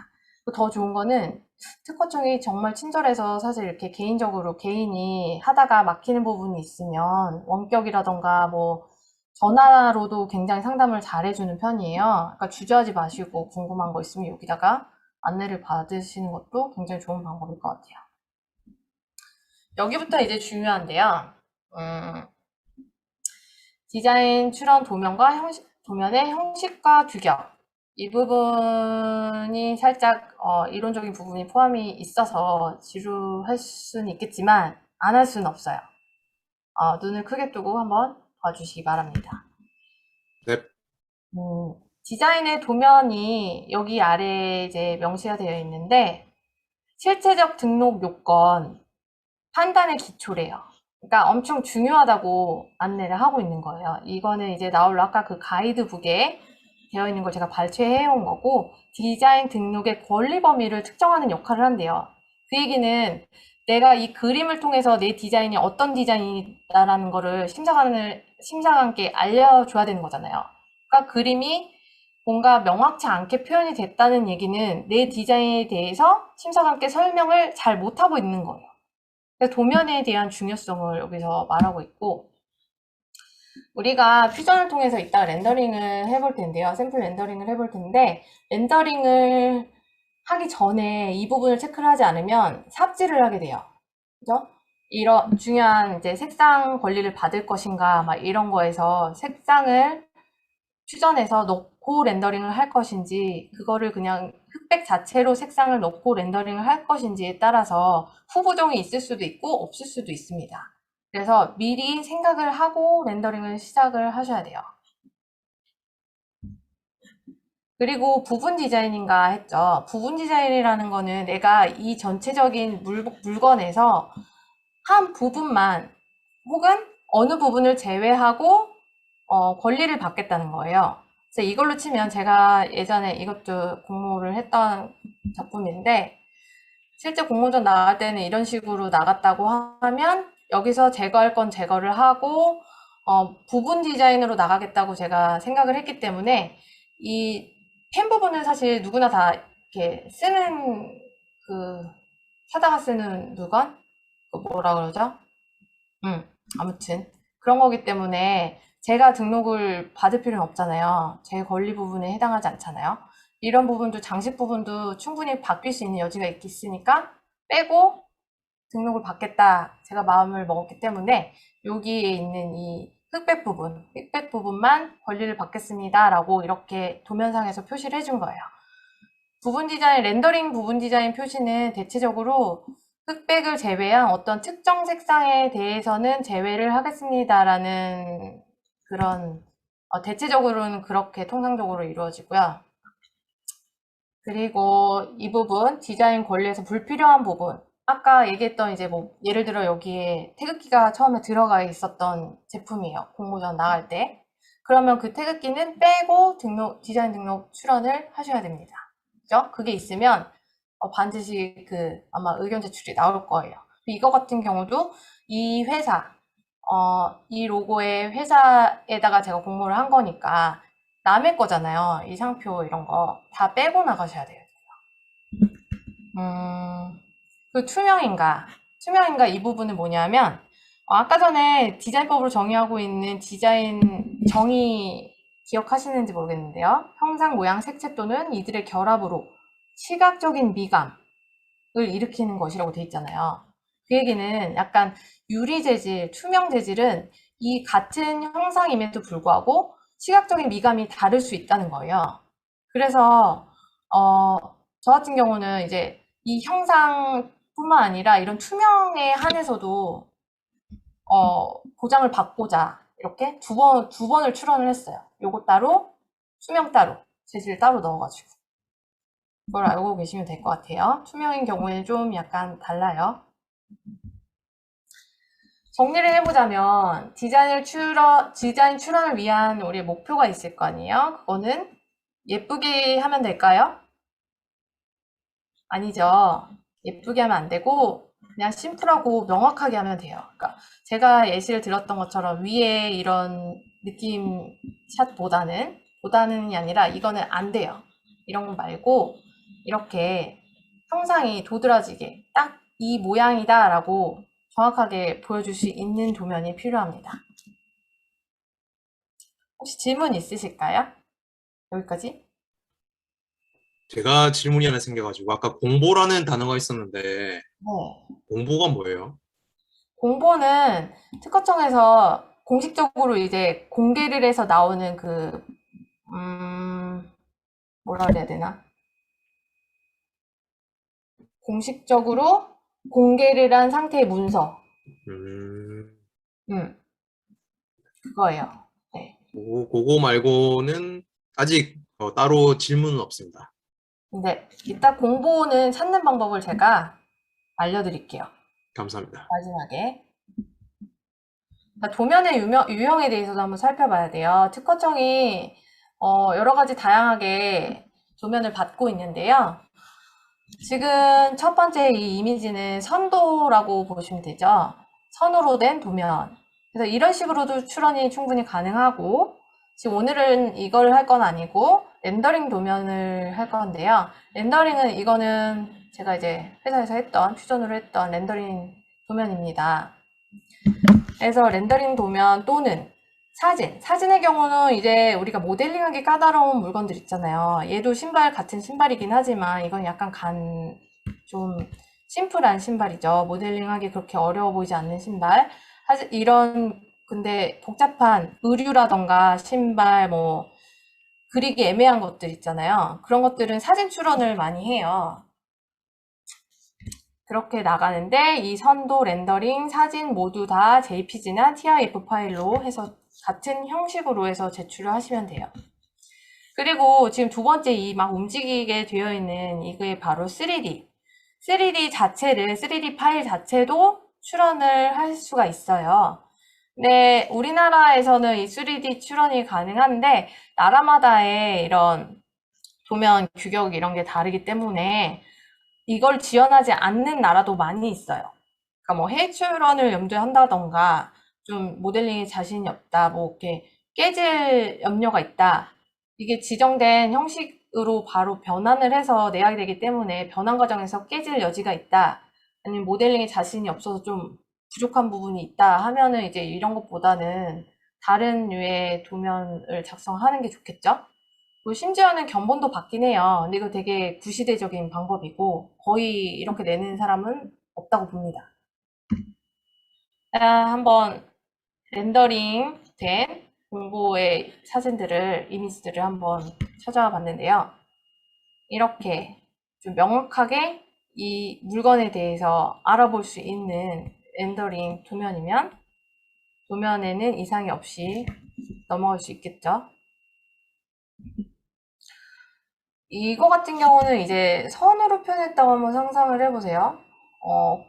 더 좋은 거는 특허청이 정말 친절해서 사실 이렇게 개인적으로 개인이 하다가 막히는 부분이 있으면 원격이라던가 뭐 전화로도 굉장히 상담을 잘 해주는 편이에요. 그러니까 주저하지 마시고 궁금한 거 있으면 여기다가 안내를 받으시는 것도 굉장히 좋은 방법일 것 같아요. 여기부터 이제 중요한데요. 디자인 출원 도면과 도면의 형식과 규격 이 부분이 살짝 이론적인 부분이 포함이 있어서 지루할 수는 있겠지만 안 할 수는 없어요. 눈을 크게 뜨고 한번 봐주시기 바랍니다. 네. 디자인의 도면이 여기 아래에 이제 명시가 되어 있는데 실체적 등록 요건 판단의 기초래요. 그러니까 엄청 중요하다고 안내를 하고 있는 거예요. 이거는 이제 나홀로 아까 그 가이드북에 되어 있는 걸 제가 발췌해 온 거고 디자인 등록의 권리 범위를 특정하는 역할을 한대요. 그 얘기는 내가 이 그림을 통해서 내 디자인이 어떤 디자인이다라는 거를 심사관께 알려줘야 되는 거잖아요. 그러니까 그림이 뭔가 명확치 않게 표현이 됐다는 얘기는 내 디자인에 대해서 심사관께 설명을 잘 못하고 있는 거예요. 도면에 대한 중요성을 여기서 말하고 있고 우리가 퓨전을 통해서 이따 렌더링을 해볼 텐데요. 샘플 렌더링을 해볼 텐데 렌더링을 하기 전에 이 부분을 체크를 하지 않으면 삽질을 하게 돼요. 그죠? 이런 중요한 이제 색상 권리를 받을 것인가 막 이런 거에서 색상을 퓨전에서 넣고 렌더링을 할 것인지 그거를 그냥 흑백 자체로 색상을 넣고 렌더링을 할 것인지에 따라서 후보정이 있을 수도 있고 없을 수도 있습니다. 그래서 미리 생각을 하고 렌더링을 시작을 하셔야 돼요. 그리고 부분 디자인인가 했죠. 부분 디자인이라는 거는 내가 이 전체적인 물건에서 한 부분만 혹은 어느 부분을 제외하고 권리를 받겠다는 거예요. 그래서 이걸로 치면 제가 예전에 이것도 공모를 했던 작품인데 실제 공모전 나갈 때는 이런 식으로 나갔다고 하면 여기서 제거할 건 제거를 하고 부분 디자인으로 나가겠다고 제가 생각을 했기 때문에 이 펜 부분은 사실 누구나 다 이렇게 쓰는 사다가 쓰는 물건? 뭐라 그러죠? 아무튼 그런 거기 때문에 제가 등록을 받을 필요는 없잖아요. 제 권리 부분에 해당하지 않잖아요. 이런 부분도 장식 부분도 충분히 바뀔 수 있는 여지가 있으니까 빼고 등록을 받겠다 제가 마음을 먹었기 때문에 여기에 있는 이 흑백 부분만 권리를 받겠습니다라고 이렇게 도면상에서 표시를 해준 거예요. 부분 디자인, 렌더링 부분 디자인 표시는 대체적으로 흑백을 제외한 어떤 특정 색상에 대해서는 제외를 하겠습니다라는 그런 대체적으로는 그렇게 통상적으로 이루어지고요. 그리고 이 부분 디자인 권리에서 불필요한 부분 아까 얘기했던 이제 뭐 예를 들어 여기에 태극기가 처음에 들어가 있었던 제품이에요. 공모전 나갈 때. 그러면 그 태극기는 빼고 디자인 등록 출원을 하셔야 됩니다. 그죠? 그게 있으면 반드시 아마 의견 제출이 나올 거예요. 이거 같은 경우도 이 회사, 이 로고의 회사에다가 제가 공모를 한 거니까 남의 거잖아요. 이 상표 이런 거 다 빼고 나가셔야 돼요. 그 투명인가 이 부분은 뭐냐면 아까 전에 디자인법으로 정의하고 있는 디자인 정의 기억하시는지 모르겠는데요. 형상, 모양, 색채 또는 이들의 결합으로 시각적인 미감을 일으키는 것이라고 돼 있잖아요. 그 얘기는 약간 유리 재질, 투명 재질은 이 같은 형상임에도 불구하고 시각적인 미감이 다를 수 있다는 거예요. 그래서 저 같은 경우는 이제 이 형상뿐만 아니라 이런 투명에 한해서도 보장을 받고자 이렇게 두 번을 출원을 했어요. 요거 따로, 투명 따로, 재질 따로 넣어가지고. 그걸 알고 계시면 될 것 같아요. 투명인 경우에는 좀 약간 달라요. 정리를 해보자면 디자인 출원을 위한 우리의 목표가 있을 거 아니에요? 그거는 예쁘게 하면 될까요? 아니죠. 예쁘게 하면 안 되고 그냥 심플하고 명확하게 하면 돼요. 그러니까 제가 예시를 들었던 것처럼 위에 이런 느낌 보다는이 아니라 이거는 안 돼요. 이런 거 말고 이렇게 형상이 도드라지게 딱 이 모양이다 라고 정확하게 보여줄 수 있는 도면이 필요합니다. 혹시 질문 있으실까요? 여기까지? 제가 질문이 하나 생겨가지고 아까 공보라는 단어가 있었는데 네. 공보가 뭐예요? 공보는 특허청에서 공식적으로 이제 공개를 해서 나오는 뭐라 그래야 되나? 공식적으로 공개를 한 상태의 문서. 음, 음, 그거예요. 네. 그거 말고는 아직 따로 질문은 없습니다. 근데 이따 공보는 찾는 방법을 제가 알려드릴게요. 감사합니다. 마지막에. 도면의 유형에 대해서도 한번 살펴봐야 돼요. 특허청이 여러 가지 다양하게 도면을 받고 있는데요. 지금 첫 번째 이 이미지는 선도라고 보시면 되죠. 선으로 된 도면. 그래서 이런 식으로도 출원이 충분히 가능하고, 지금 오늘은 이걸 할 건 아니고, 렌더링 도면을 할 건데요. 렌더링은 이거는 제가 이제 회사에서 퓨전으로 했던 렌더링 도면입니다. 그래서 렌더링 도면 또는 사진의 경우는 이제 우리가 모델링하기 까다로운 물건들 있잖아요. 얘도 같은 신발이긴 하지만 이건 약간 좀 심플한 신발이죠. 모델링하기 그렇게 어려워 보이지 않는 신발. 근데 복잡한 의류라던가 신발, 그리기 애매한 것들 있잖아요. 그런 것들은 사진 출원을 많이 해요. 그렇게 나가는데 이 선도, 렌더링, 사진 모두 다 JPG나 TIF 파일로 해서 같은 형식으로 해서 제출을 하시면 돼요. 그리고 지금 두 번째 이 막 움직이게 되어 있는 이게 바로 3D. 3D 파일 자체도 출원을 할 수가 있어요. 근데 우리나라에서는 이 3D 출원이 가능한데 나라마다의 이런 도면 규격 이런 게 다르기 때문에 이걸 지원하지 않는 나라도 많이 있어요. 그러니까 뭐 해외 출원을 염두에 한다던가 좀 모델링에 자신이 없다, 뭐 이렇게 깨질 염려가 있다. 이게 지정된 형식으로 바로 변환을 해서 내야 되기 때문에 변환 과정에서 깨질 여지가 있다. 아니면 모델링에 자신이 없어서 좀 부족한 부분이 있다 하면은 이제 이런 것보다는 다른 류의 도면을 작성하는 게 좋겠죠? 그리고 심지어는 견본도 받긴 해요. 근데 이거 되게 구시대적인 방법이고 거의 이렇게 내는 사람은 없다고 봅니다. 한번 렌더링 된 공보의 사진들을, 이미지들을 한번 찾아와 봤는데요. 이렇게 좀 명확하게 이 물건에 대해서 알아볼 수 있는 렌더링 도면이면 도면에는 이상이 없이 넘어갈 수 있겠죠. 이거 같은 경우는 이제 선으로 표현했다고 한번 상상을 해보세요.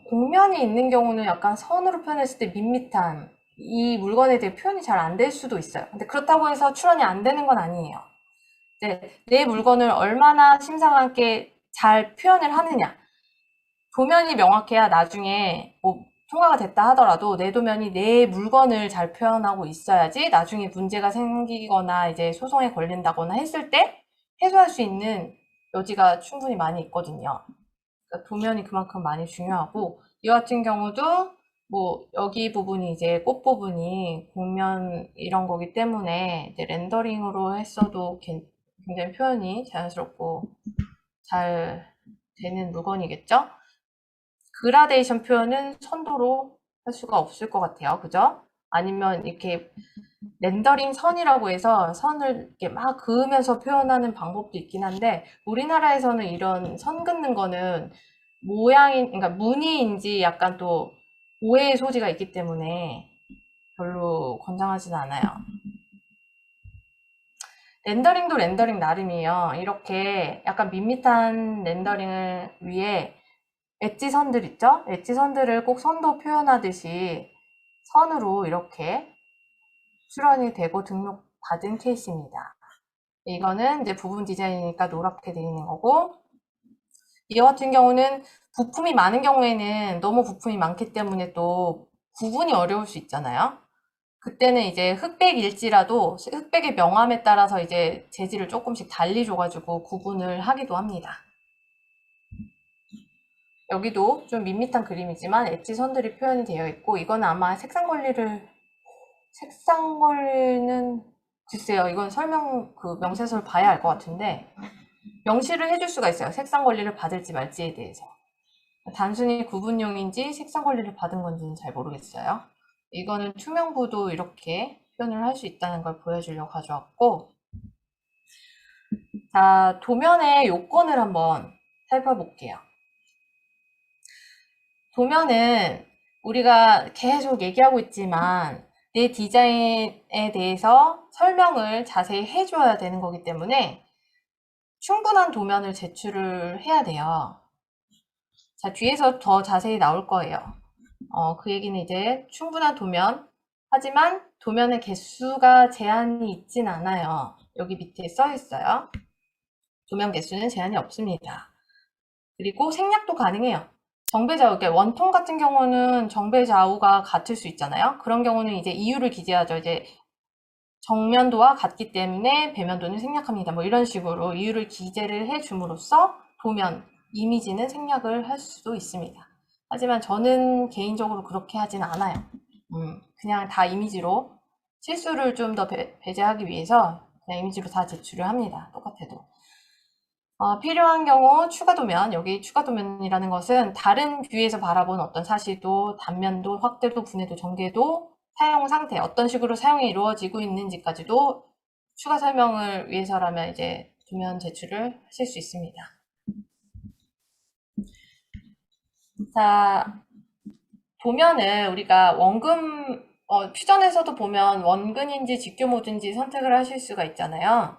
곡면이 있는 경우는 약간 선으로 표현했을 때 밋밋한 이 물건에 대해 표현이 잘 안 될 수도 있어요. 근데 그렇다고 해서 출원이 안 되는 건 아니에요. 이제 내 물건을 얼마나 심사가 있게 잘 표현을 하느냐. 도면이 명확해야 나중에 뭐 통과가 됐다 하더라도 내 도면이 내 물건을 잘 표현하고 있어야지 나중에 문제가 생기거나 이제 소송에 걸린다거나 했을 때 해소할 수 있는 여지가 충분히 많이 있거든요. 그러니까 도면이 그만큼 많이 중요하고, 이 같은 경우도 뭐 여기 부분이 이제 꽃 부분이 곡면 이런 거기 때문에 이제 렌더링으로 했어도 굉장히 표현이 자연스럽고 잘 되는 물건이겠죠? 그라데이션 표현은 선도로 할 수가 없을 것 같아요. 그죠? 아니면 이렇게 렌더링 선이라고 해서 선을 이렇게 막 그으면서 표현하는 방법도 있긴 한데, 우리나라에서는 이런 선 긋는 거는 그러니까 무늬인지 약간 또 오해의 소지가 있기 때문에 별로 권장하진 않아요. 렌더링도 렌더링 나름이에요. 이렇게 약간 밋밋한 렌더링을 위해 엣지 선들 있죠? 엣지 선들을 꼭 선도 표현하듯이 선으로 이렇게 출원이 되고 등록받은 케이스입니다. 이거는 이제 부분 디자인이니까 노랗게 되어 있는 거고, 이 같은 경우는 부품이 많은 경우에는 너무 부품이 많기 때문에 또 구분이 어려울 수 있잖아요. 그때는 이제 흑백일지라도 흑백의 명암에 따라서 이제 재질을 조금씩 달리 줘가지고 구분을 하기도 합니다. 여기도 좀 밋밋한 그림이지만 엣지 선들이 표현이 되어 있고, 이거는 아마 색상 관리는 글쎄요, 이건 명세서를 봐야 알 것 같은데 명시를 해줄 수가 있어요. 색상 관리를 받을지 말지에 대해서. 단순히 구분용인지 색상 관리를 받은 건지는 잘 모르겠어요. 이거는 투명부도 이렇게 표현을 할 수 있다는 걸 보여주려고 가져왔고, 자, 도면의 요건을 한번 살펴볼게요. 도면은 우리가 계속 얘기하고 있지만 내 디자인에 대해서 설명을 자세히 해줘야 되는 거기 때문에 충분한 도면을 제출을 해야 돼요. 자, 뒤에서 더 자세히 나올 거예요. 그 얘기는 이제 충분한 도면, 하지만 도면의 개수가 제한이 있진 않아요. 여기 밑에 써 있어요. 도면 개수는 제한이 없습니다. 그리고 생략도 가능해요. 정배좌우, 그러니까 원통 같은 경우는 정배좌우가 같을 수 있잖아요. 그런 경우는 이제 이유를 기재하죠. 이제 정면도와 같기 때문에 배면도는 생략합니다. 뭐 이런 식으로 이유를 기재를 해줌으로써 도면, 이미지는 생략을 할 수도 있습니다. 하지만 저는 개인적으로 그렇게 하진 않아요. 그냥 다 이미지로 실수를 좀 더 배제하기 위해서 그냥 이미지로 다 제출을 합니다. 똑같아도. 필요한 경우 추가 도면, 여기 추가 도면이라는 것은 다른 뷰에서 바라본 어떤 사실도, 단면도, 확대도, 분해도, 전개도, 사용 상태, 어떤 식으로 사용이 이루어지고 있는지까지도 추가 설명을 위해서라면 이제 도면 제출을 하실 수 있습니다. 자, 도면을 우리가 퓨전에서도 보면 원근인지 직교모드인지 선택을 하실 수가 있잖아요.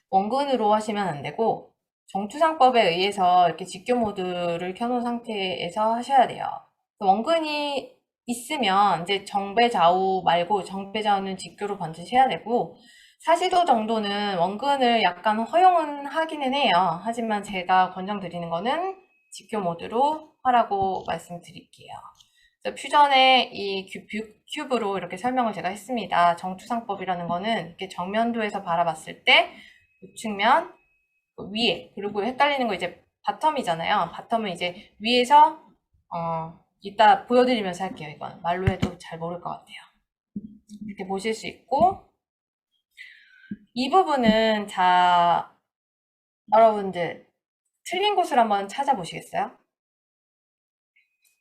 원근으로 하시면 안 되고 정투상법에 의해서 이렇게 직교 모드를 켜놓은 상태에서 하셔야 돼요. 원근이 있으면 이제 정배좌우 말고 정배좌우는 직교로 반드시 해야 되고, 40도 정도는 원근을 약간 허용은 하기는 해요. 하지만 제가 권장드리는 거는 직교 모드로 하라고 말씀드릴게요. 퓨전의 이 큐브로 이렇게 설명을 제가 했습니다. 정투상법이라는 거는 이렇게 정면도에서 바라봤을 때 우측면 위에, 그리고 헷갈리는 거 이제 바텀이잖아요. 바텀은 이제 위에서 이따 보여드리면서 할게요. 이건 말로 해도 잘 모를 것 같아요. 이렇게 보실 수 있고, 이 부분은 자, 여러분들 틀린 곳을 한번 찾아보시겠어요?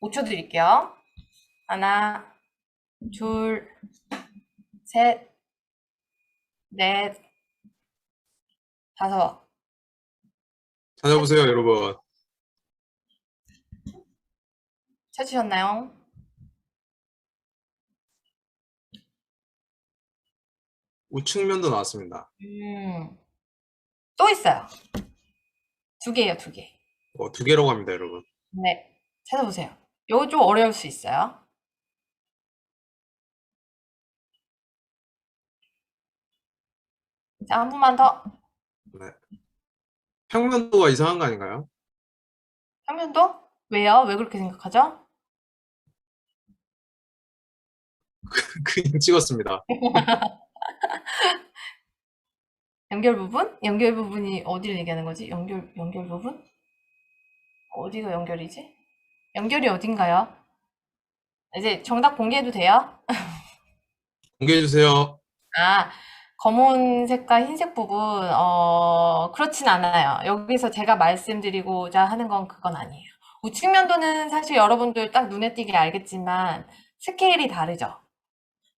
5초 드릴게요. 하나, 둘, 셋, 넷, 다섯. 찾아보세요, 여러분. 찾으셨나요? 우측면도 나왔습니다. 또 있어요. 두 개예요, 두 개. 두 개라고 합니다, 여러분. 네, 찾아보세요. 요거 좀 어려울 수 있어요. 자, 한 번만 더. 네. 평면도가 이상한 거 아닌가요? 평면도? 왜요? 왜 그렇게 생각하죠? 그냥 찍었습니다. 연결 부분? 연결 부분이 어디를 얘기하는 거지? 연결 부분? 어디가 연결이지? 연결이 어딘가요? 이제 정답 공개해도 돼요? 공개해주세요. 아, 검은색과 흰색 부분, 그렇진 않아요. 여기서 제가 말씀드리고자 하는 건 그건 아니에요. 우측면도는 사실 여러분들 딱 눈에 띄게 알겠지만 스케일이 다르죠.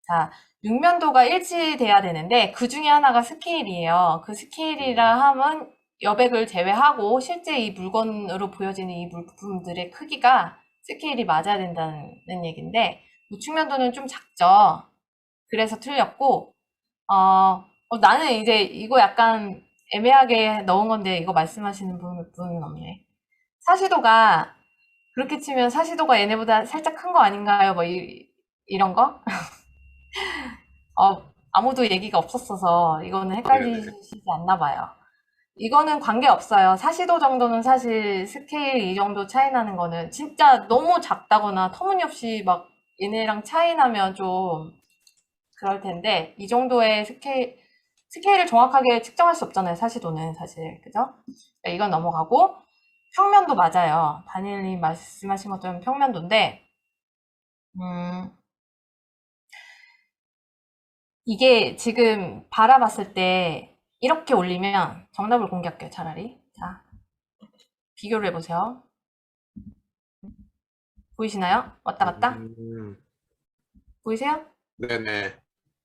자, 육면도가 일치돼야 되는데 그 중에 하나가 스케일이에요. 그 스케일이라 함은 여백을 제외하고 실제 이 물건으로 보여지는 이 물품들의 크기가 스케일이 맞아야 된다는 얘기인데 우측면도는 좀 작죠. 그래서 틀렸고 나는 이제 이거 약간 애매하게 넣은 건데 이거 말씀하시는 분은 없네. 사시도가 그렇게 치면 사시도가 얘네보다 살짝 큰 거 아닌가요? 뭐 이런 거? 아무도 얘기가 없었어서 이거는 네네. 헷갈리시지 않나 봐요. 이거는 관계 없어요. 사시도 정도는 사실 스케일 이 정도 차이 나는 거는 진짜 너무 작다거나 터무니없이 막 얘네랑 차이 나면 좀 그럴 텐데 이 정도의 스케일을 정확하게 측정할 수 없잖아요. 사시도는 사실 그죠? 이건 넘어가고 평면도 맞아요. 다니엘님 말씀하신 것처럼 평면도인데 이게 지금 바라봤을 때 이렇게 올리면 정답을 공개할게요. 차라리 자 비교를 해보세요. 보이시나요? 왔다 갔다 보이세요? 네네.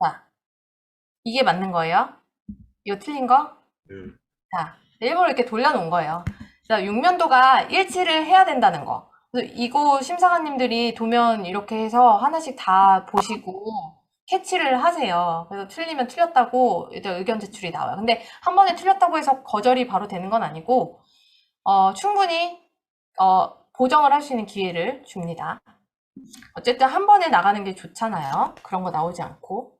자 이게 맞는 거예요. 이거 틀린 거? 음. 자, 일부러 이렇게 돌려놓은 거예요. 자, 육면도가 일치를 해야 된다는 거. 그래서 이거 심사관님들이 도면 이렇게 해서 하나씩 다 보시고 캐치를 하세요. 그래서 틀리면 틀렸다고 이제 의견 제출이 나와요. 근데 한 번에 틀렸다고 해서 거절이 바로 되는 건 아니고 충분히 보정을 할 수 있는 기회를 줍니다. 어쨌든 한 번에 나가는 게 좋잖아요. 그런 거 나오지 않고.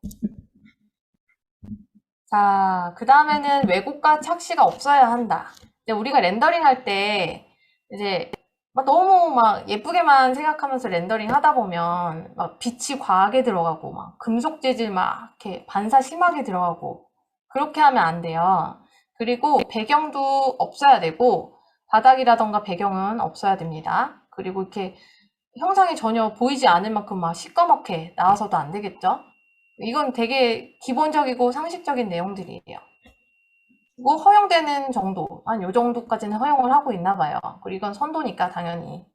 자, 그 다음에는 왜곡과 착시가 없어야 한다. 이제 우리가 렌더링 할 때, 이제, 막 너무 막 예쁘게만 생각하면서 렌더링 하다 보면, 막 빛이 과하게 들어가고, 막 금속 재질 막 이렇게 반사 심하게 들어가고, 그렇게 하면 안 돼요. 그리고 배경도 없어야 되고, 바닥이라던가 배경은 없어야 됩니다. 그리고 이렇게 형상이 전혀 보이지 않을 만큼 막 시꺼멓게 나와서도 안 되겠죠? 이건 되게 기본적이고 상식적인 내용들이에요. 그리고 허용되는 정도, 한 요 정도까지는 허용을 하고 있나 봐요. 그리고 이건 선도니까 당연히.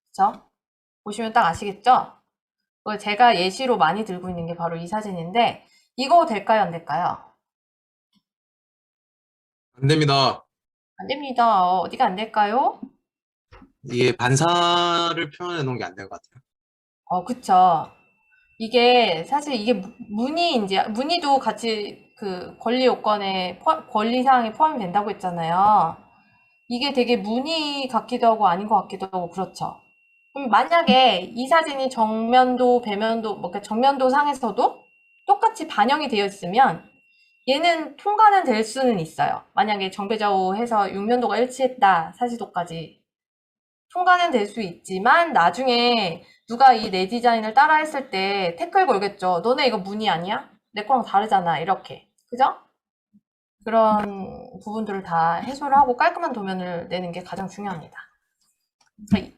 그쵸? 보시면 딱 아시겠죠? 제가 예시로 많이 들고 있는 게 바로 이 사진인데 이거 될까요, 안 될까요? 안 됩니다. 안 됩니다. 어디가 안 될까요? 이게 반사를 표현해 놓은 게 안 된 것 같아요. 그쵸. 이게 사실 이게 문의도 같이 그 권리 요건에 권리 사항에 포함이 된다고 했잖아요. 이게 되게 무늬 같기도 하고 아닌 것 같기도 하고 그렇죠. 그럼 만약에 이 사진이 정면도, 배면도, 뭐 그러니까 정면도 상에서도 똑같이 반영이 되어 있으면 얘는 통과는 될 수는 있어요. 만약에 정배좌우 해서 육면도가 일치했다, 사시도까지 통과는 될 수 있지만 나중에 누가 이 내 디자인을 따라 했을 때 태클 걸겠죠. 너네 이거 무늬 아니야? 내 거랑 다르잖아. 이렇게. 그죠? 그런 부분들을 다 해소를 하고 깔끔한 도면을 내는 게 가장 중요합니다.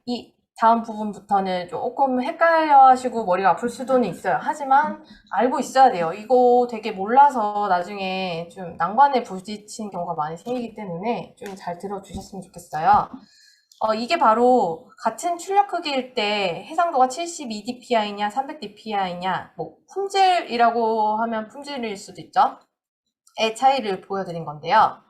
이 다음 부분부터는 조금 헷갈려 하시고 머리가 아플 수도는 있어요. 하지만 알고 있어야 돼요. 이거 되게 몰라서 나중에 좀 난관에 부딪히는 경우가 많이 생기기 때문에 좀 잘 들어주셨으면 좋겠어요. 이게 바로 같은 출력 크기일 때 해상도가 72dpi냐 300dpi냐 뭐 품질이라고 하면 품질일 수도 있죠. 의 차이를 보여드린 건데요.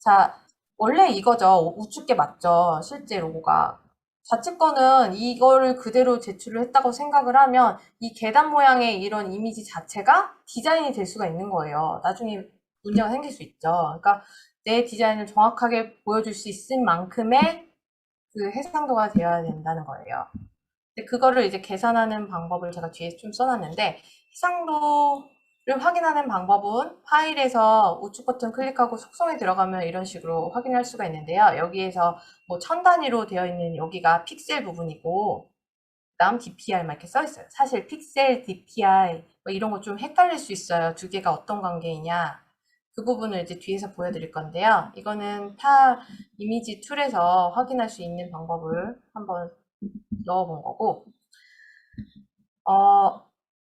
자, 원래 이거죠. 우측게 맞죠. 실제 로고가. 좌측 거는 이거를 그대로 제출을 했다고 생각을 하면 이 계단 모양의 이런 이미지 자체가 디자인이 될 수가 있는 거예요. 나중에 문제가 생길 수 있죠. 그러니까 내 디자인을 정확하게 보여줄 수 있을 만큼의 그 해상도가 되어야 된다는 거예요. 근데 그거를 이제 계산하는 방법을 제가 뒤에 좀 써놨는데, 해상도를 확인하는 방법은 파일에서 우측 버튼 클릭하고 속성에 들어가면 이런 식으로 확인할 수가 있는데요. 여기에서 뭐 1000단위로 되어 있는 여기가 픽셀 부분이고, 그다음 DPI 막 이렇게 써 있어요. 사실 픽셀, DPI 뭐 이런 거 좀 헷갈릴 수 있어요. 두 개가 어떤 관계이냐. 그 부분을 이제 뒤에서 보여드릴 건데요. 이거는 타 이미지 툴에서 확인할 수 있는 방법을 한번 넣어본 거고,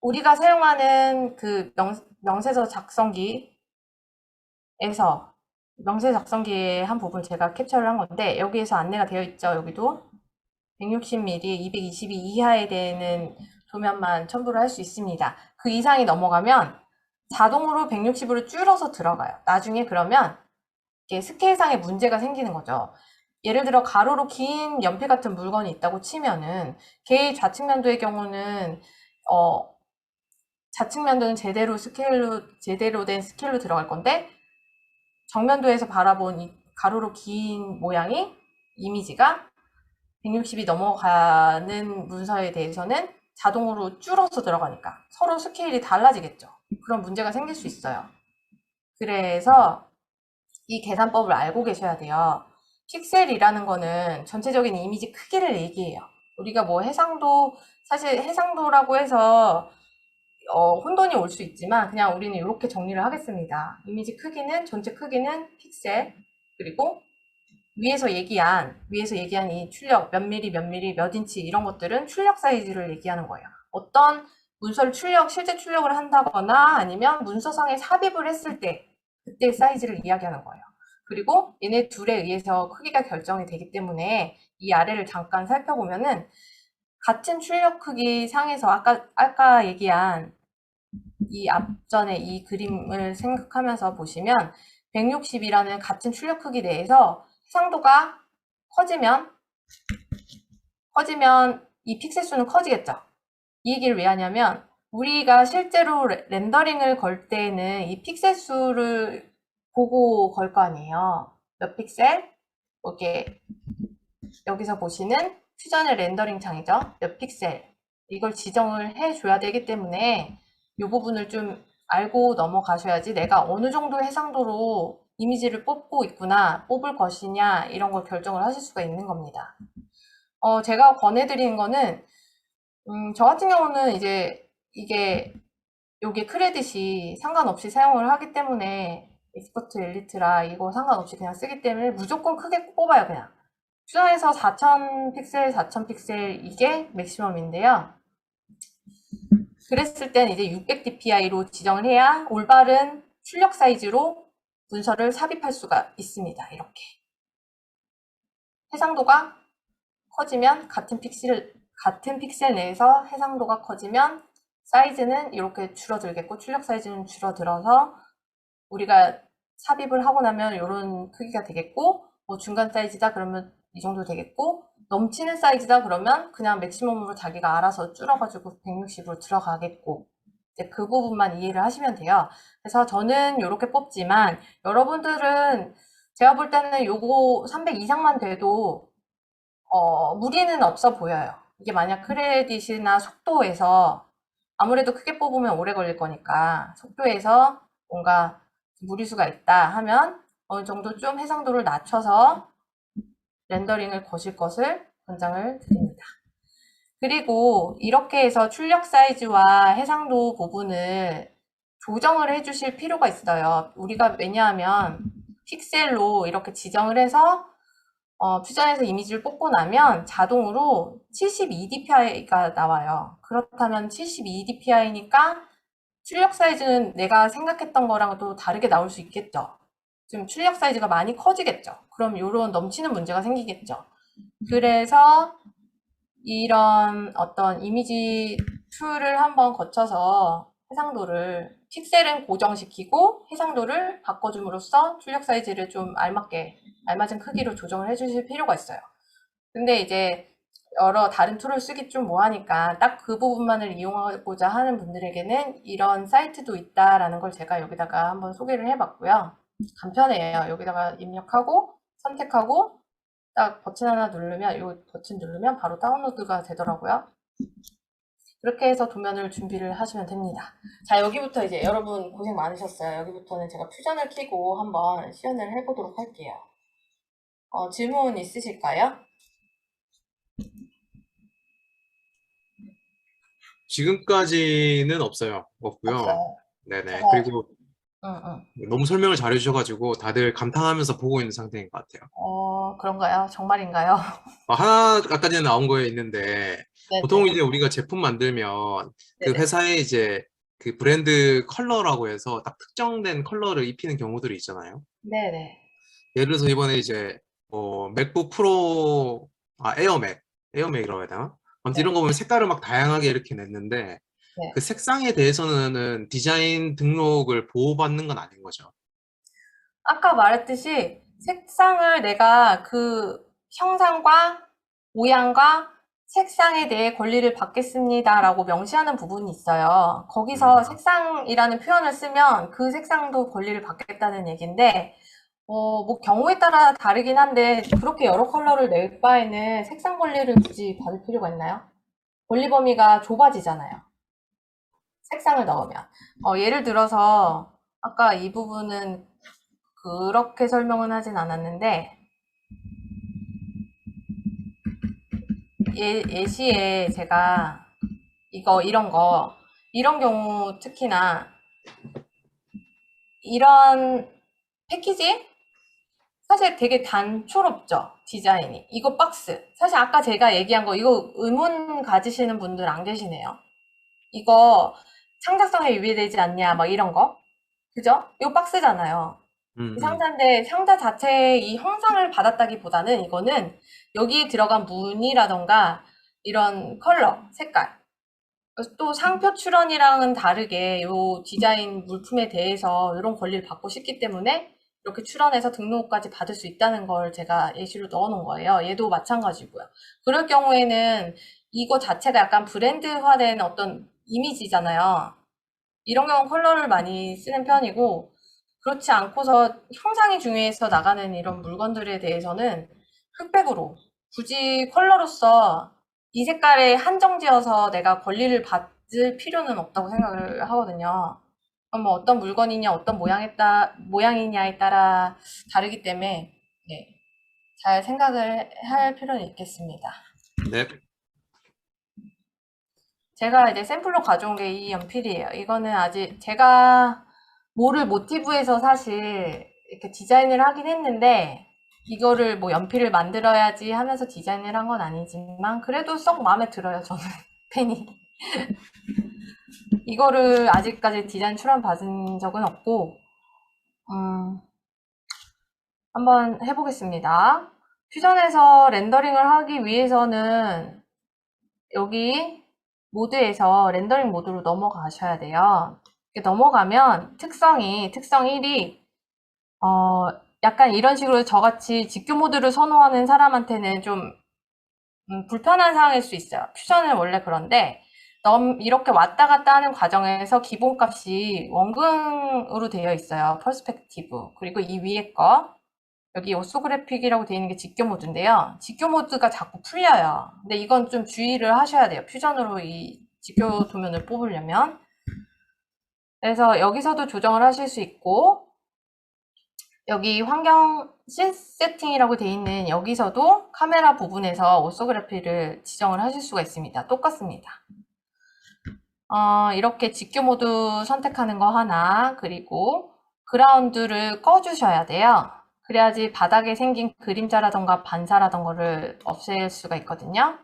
우리가 사용하는 그 명세서 작성기에서 명세서 작성기의 한 부분을 제가 캡처를 한 건데, 여기에서 안내가 되어 있죠. 여기도 160mm, 222 이하에 되는 도면만 첨부를 할 수 있습니다. 그 이상이 넘어가면 자동으로 160으로 줄어서 들어가요. 나중에 그러면 이게 스케일상의 문제가 생기는 거죠. 예를 들어 가로로 긴 연필 같은 물건이 있다고 치면은 걔의 좌측면도의 경우는 좌측면도는 제대로 된 스케일로 들어갈 건데, 정면도에서 바라본 이 가로로 긴 모양이 이미지가 160이 넘어가는 문서에 대해서는 자동으로 줄어서 들어가니까 서로 스케일이 달라지겠죠. 그런 문제가 생길 수 있어요. 그래서 이 계산법을 알고 계셔야 돼요. 픽셀이라는 거는 전체적인 이미지 크기를 얘기해요. 우리가 뭐 사실 해상도라고 해서 혼돈이 올 수 있지만 그냥 우리는 이렇게 정리를 하겠습니다. 이미지 크기는, 전체 크기는 픽셀, 그리고 위에서 얘기한 이 출력 몇 미리, 몇 인치 이런 것들은 출력 사이즈를 얘기하는 거예요. 어떤 문서를 실제 출력을 한다거나 아니면 문서상에 삽입을 했을 때 그때 사이즈를 이야기하는 거예요. 그리고 얘네 둘에 의해서 크기가 결정이 되기 때문에 이 아래를 잠깐 살펴보면은 같은 출력 크기 상에서 아까 얘기한 이 앞전에 이 그림을 생각하면서 보시면 160이라는 같은 출력 크기 내에서 해상도가 커지면 이 픽셀 수는 커지겠죠. 이 얘기를 왜 하냐면 우리가 실제로 렌더링을 걸 때는 이 픽셀 수를 보고 걸 거 아니에요. 몇 픽셀? 이렇게 여기서 보시는 퓨전의 렌더링 창이죠. 몇 픽셀. 이걸 지정을 해줘야 되기 때문에 이 부분을 좀 알고 넘어가셔야지 내가 어느 정도 해상도로 이미지를 뽑을 것이냐 이런 걸 결정을 하실 수가 있는 겁니다. 제가 권해드리는 거는 저 같은 경우는 이제 요게 크레딧이 상관없이 사용을 하기 때문에 익스퍼트 엘리트라 이거 상관없이 그냥 쓰기 때문에 무조건 크게 뽑아요. 그냥 퓨전에서 4000 픽셀 이게 맥시멈인데요. 그랬을 땐 이제 600dpi로 지정을 해야 올바른 출력 사이즈로 문서를 삽입할 수가 있습니다. 이렇게 해상도가 커지면 같은 픽셀 내에서 해상도가 커지면 사이즈는 이렇게 줄어들겠고 출력 사이즈는 줄어들어서 우리가 삽입을 하고 나면 이런 크기가 되겠고, 뭐 중간 사이즈다 그러면 이 정도 되겠고, 넘치는 사이즈다 그러면 그냥 맥시멈으로 자기가 알아서 줄어가지고 160으로 들어가겠고, 이제 그 부분만 이해를 하시면 돼요. 그래서 저는 이렇게 뽑지만 여러분들은 제가 볼 때는 요거 300 이상만 돼도 무리는 없어 보여요. 이게 만약 크레딧이나 속도에서 아무래도 크게 뽑으면 오래 걸릴 거니까 속도에서 뭔가 무리수가 있다 하면 어느 정도 좀 해상도를 낮춰서 렌더링을 거실 것을 권장을 드립니다. 그리고 이렇게 해서 출력 사이즈와 해상도 부분을 조정을 해주실 필요가 있어요. 우리가 왜냐하면 픽셀로 이렇게 지정을 해서 퓨전에서 이미지를 뽑고 나면 자동으로 72dpi가 나와요. 그렇다면 72dpi니까 출력 사이즈는 내가 생각했던 거랑 또 다르게 나올 수 있겠죠. 좀 출력 사이즈가 많이 커지겠죠. 그럼 이런 넘치는 문제가 생기겠죠. 그래서 이런 어떤 이미지 툴을 한번 거쳐서 해상도를 픽셀은 고정시키고 해상도를 바꿔줌으로써 출력 사이즈를 좀 알맞은 크기로 조정을 해주실 필요가 있어요. 근데 이제 여러 다른 툴을 쓰기 좀 뭐하니까 딱 그 부분만을 이용하고자 하는 분들에게는 이런 사이트도 있다라는 걸 제가 여기다가 한번 소개를 해봤고요. 간편해요. 여기다가 입력하고 선택하고 딱 버튼 하나 누르면, 이 버튼 누르면 바로 다운로드가 되더라고요. 그렇게 해서 도면을 준비를 하시면 됩니다. 자, 여기부터 이제 여러분 고생 많으셨어요. 여기부터는 제가 퓨전을 켜고 한번 시연을 해보도록 할게요. 질문 있으실까요? 지금까지는 없고요. 없어요. 네네. 제가, 그리고 응. 너무 설명을 잘해주셔가지고 다들 감탄하면서 보고 있는 상태인 것 같아요. 그런가요? 정말인가요? 아까 전에 나온 거에 있는데 보통 네네. 이제 우리가 제품 만들면 그 네네. 회사에 이제 그 브랜드 컬러라고 해서 딱 특정된 컬러를 입히는 경우들이 있잖아요. 네네. 예를 들어서 이번에 이제 맥북 프로, 에어맥이라고 해야 되나? 아무튼 이런 네. 거 보면 색깔을 막 다양하게 이렇게 냈는데 그 네. 색상에 대해서는 디자인 등록을 보호받는 건 아닌 거죠. 아까 말했듯이 색상을 내가 그 형상과 모양과 색상에 대해 권리를 받겠습니다라고 명시하는 부분이 있어요. 거기서 음, 색상이라는 표현을 쓰면 그 색상도 권리를 받겠다는 얘기인데, 뭐 경우에 따라 다르긴 한데 그렇게 여러 컬러를 낼 바에는 색상 권리를 굳이 받을 필요가 있나요? 권리 범위가 좁아지잖아요. 색상을 넣으면. 예를 들어서 아까 이 부분은 그렇게 설명은 하진 않았는데 예시에 제가 이런 경우 특히나 이런 패키지 사실 되게 단초롭죠, 디자인이. 이거 박스 사실 아까 제가 얘기한 거 이거 의문 가지시는 분들 안 계시네요. 이거 창작성에 위배되지 않냐 막 이런 거, 그죠? 이거 박스잖아요. 음, 음. 상자인데 상자 자체의 이 형상을 받았다기보다는 이거는 여기에 들어간 무늬라던가 이런 컬러, 색깔, 또 상표 출원이랑은 다르게 요 디자인 물품에 대해서 이런 권리를 받고 싶기 때문에 이렇게 출원해서 등록까지 받을 수 있다는 걸 제가 예시로 넣어 놓은 거예요. 얘도 마찬가지고요. 그럴 경우에는 이거 자체가 약간 브랜드화된 어떤 이미지잖아요. 이런 경우 컬러를 많이 쓰는 편이고, 그렇지 않고서 형상이 중요해서 나가는 이런 물건들에 대해서는 흑백으로 굳이 컬러로서 이 색깔에 한정지어서 내가 권리를 받을 필요는 없다고 생각을 하거든요. 뭐 어떤 물건이냐, 어떤 모양이냐에 따라 다르기 때문에, 네, 잘 생각을 할 필요는 있겠습니다. 네. 제가 이제 샘플로 가져온 게 이 연필이에요. 이거는 아직 제가 모를 모티브에서 사실 이렇게 디자인을 하긴 했는데, 이거를 뭐 연필을 만들어야지 하면서 디자인을 한 건 아니지만, 그래도 썩 마음에 들어요, 저는. 펜이. 이거를 아직까지 디자인 출원 받은 적은 없고, 음, 한번 해보겠습니다. 퓨전에서 렌더링을 하기 위해서는 여기 모드에서 렌더링 모드로 넘어가셔야 돼요. 이렇게 넘어가면 특성 1이 약간 이런 식으로 저같이 직교 모드를 선호하는 사람한테는 좀 불편한 상황일 수 있어요. 퓨전은 원래 그런데 이렇게 왔다 갔다 하는 과정에서 기본값이 원근으로 되어 있어요. 퍼스펙티브. 그리고 이 위에 거 여기 오소그래픽이라고 되어 있는 게 직교 모드인데요. 직교 모드가 자꾸 풀려요. 근데 이건 좀 주의를 하셔야 돼요. 퓨전으로 이 직교 도면을 뽑으려면. 그래서 여기서도 조정을 하실 수 있고, 여기 환경 씬 세팅이라고 되어 있는 여기서도 카메라 부분에서 오소그래피를 지정을 하실 수가 있습니다. 똑같습니다. 이렇게 직교 모드 선택하는 거 하나, 그리고 그라운드를 꺼주셔야 돼요. 그래야지 바닥에 생긴 그림자라던가 반사라던가를 없앨 수가 있거든요.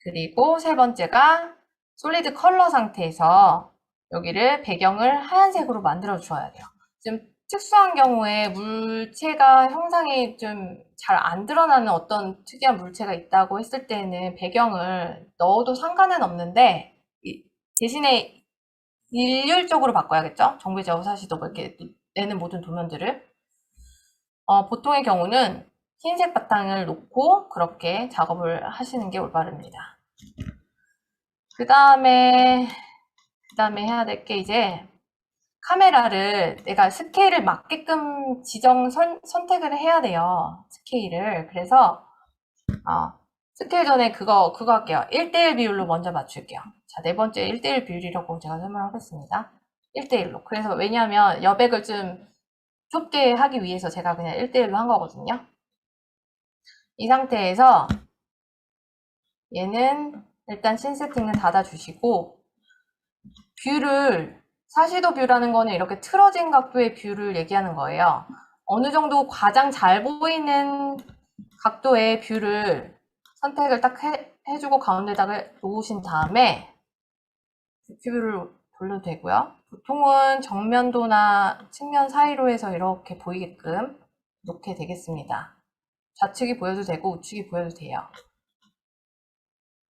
그리고 세 번째가 솔리드 컬러 상태에서 여기를 배경을 하얀색으로 만들어 주어야 돼요. 지금 특수한 경우에 물체가 형상이 좀 잘 안 드러나는 어떤 특이한 물체가 있다고 했을 때는 배경을 넣어도 상관은 없는데 대신에 일률적으로 바꿔야겠죠? 정배 좌우 사시도 뭐 이렇게 내는 모든 도면들을 보통의 경우는 흰색 바탕을 놓고 그렇게 작업을 하시는 게 올바릅니다. 그 다음에 해야 될 게 이제 카메라를 내가 스케일을 맞게끔 선택을 해야 돼요. 스케일을. 그래서 스케일 전에 그거 할게요. 1대1 비율로 먼저 맞출게요. 자, 네 번째 1대1 비율이라고 제가 설명하겠습니다. 1대1로. 그래서 왜냐하면 여백을 좀 좁게 하기 위해서 제가 그냥 1대1로 한 거거든요. 이 상태에서 얘는 일단 신 세팅을 닫아주시고 뷰를 40도 뷰라는 거는 이렇게 틀어진 각도의 뷰를 얘기하는 거예요. 어느 정도 가장 잘 보이는 각도의 뷰를 선택을 딱 해주고 가운데다가 놓으신 다음에 뷰를 돌려도 되고요. 보통은 정면도나 측면 사이로 해서 이렇게 보이게끔 놓게 되겠습니다. 좌측이 보여도 되고 우측이 보여도 돼요.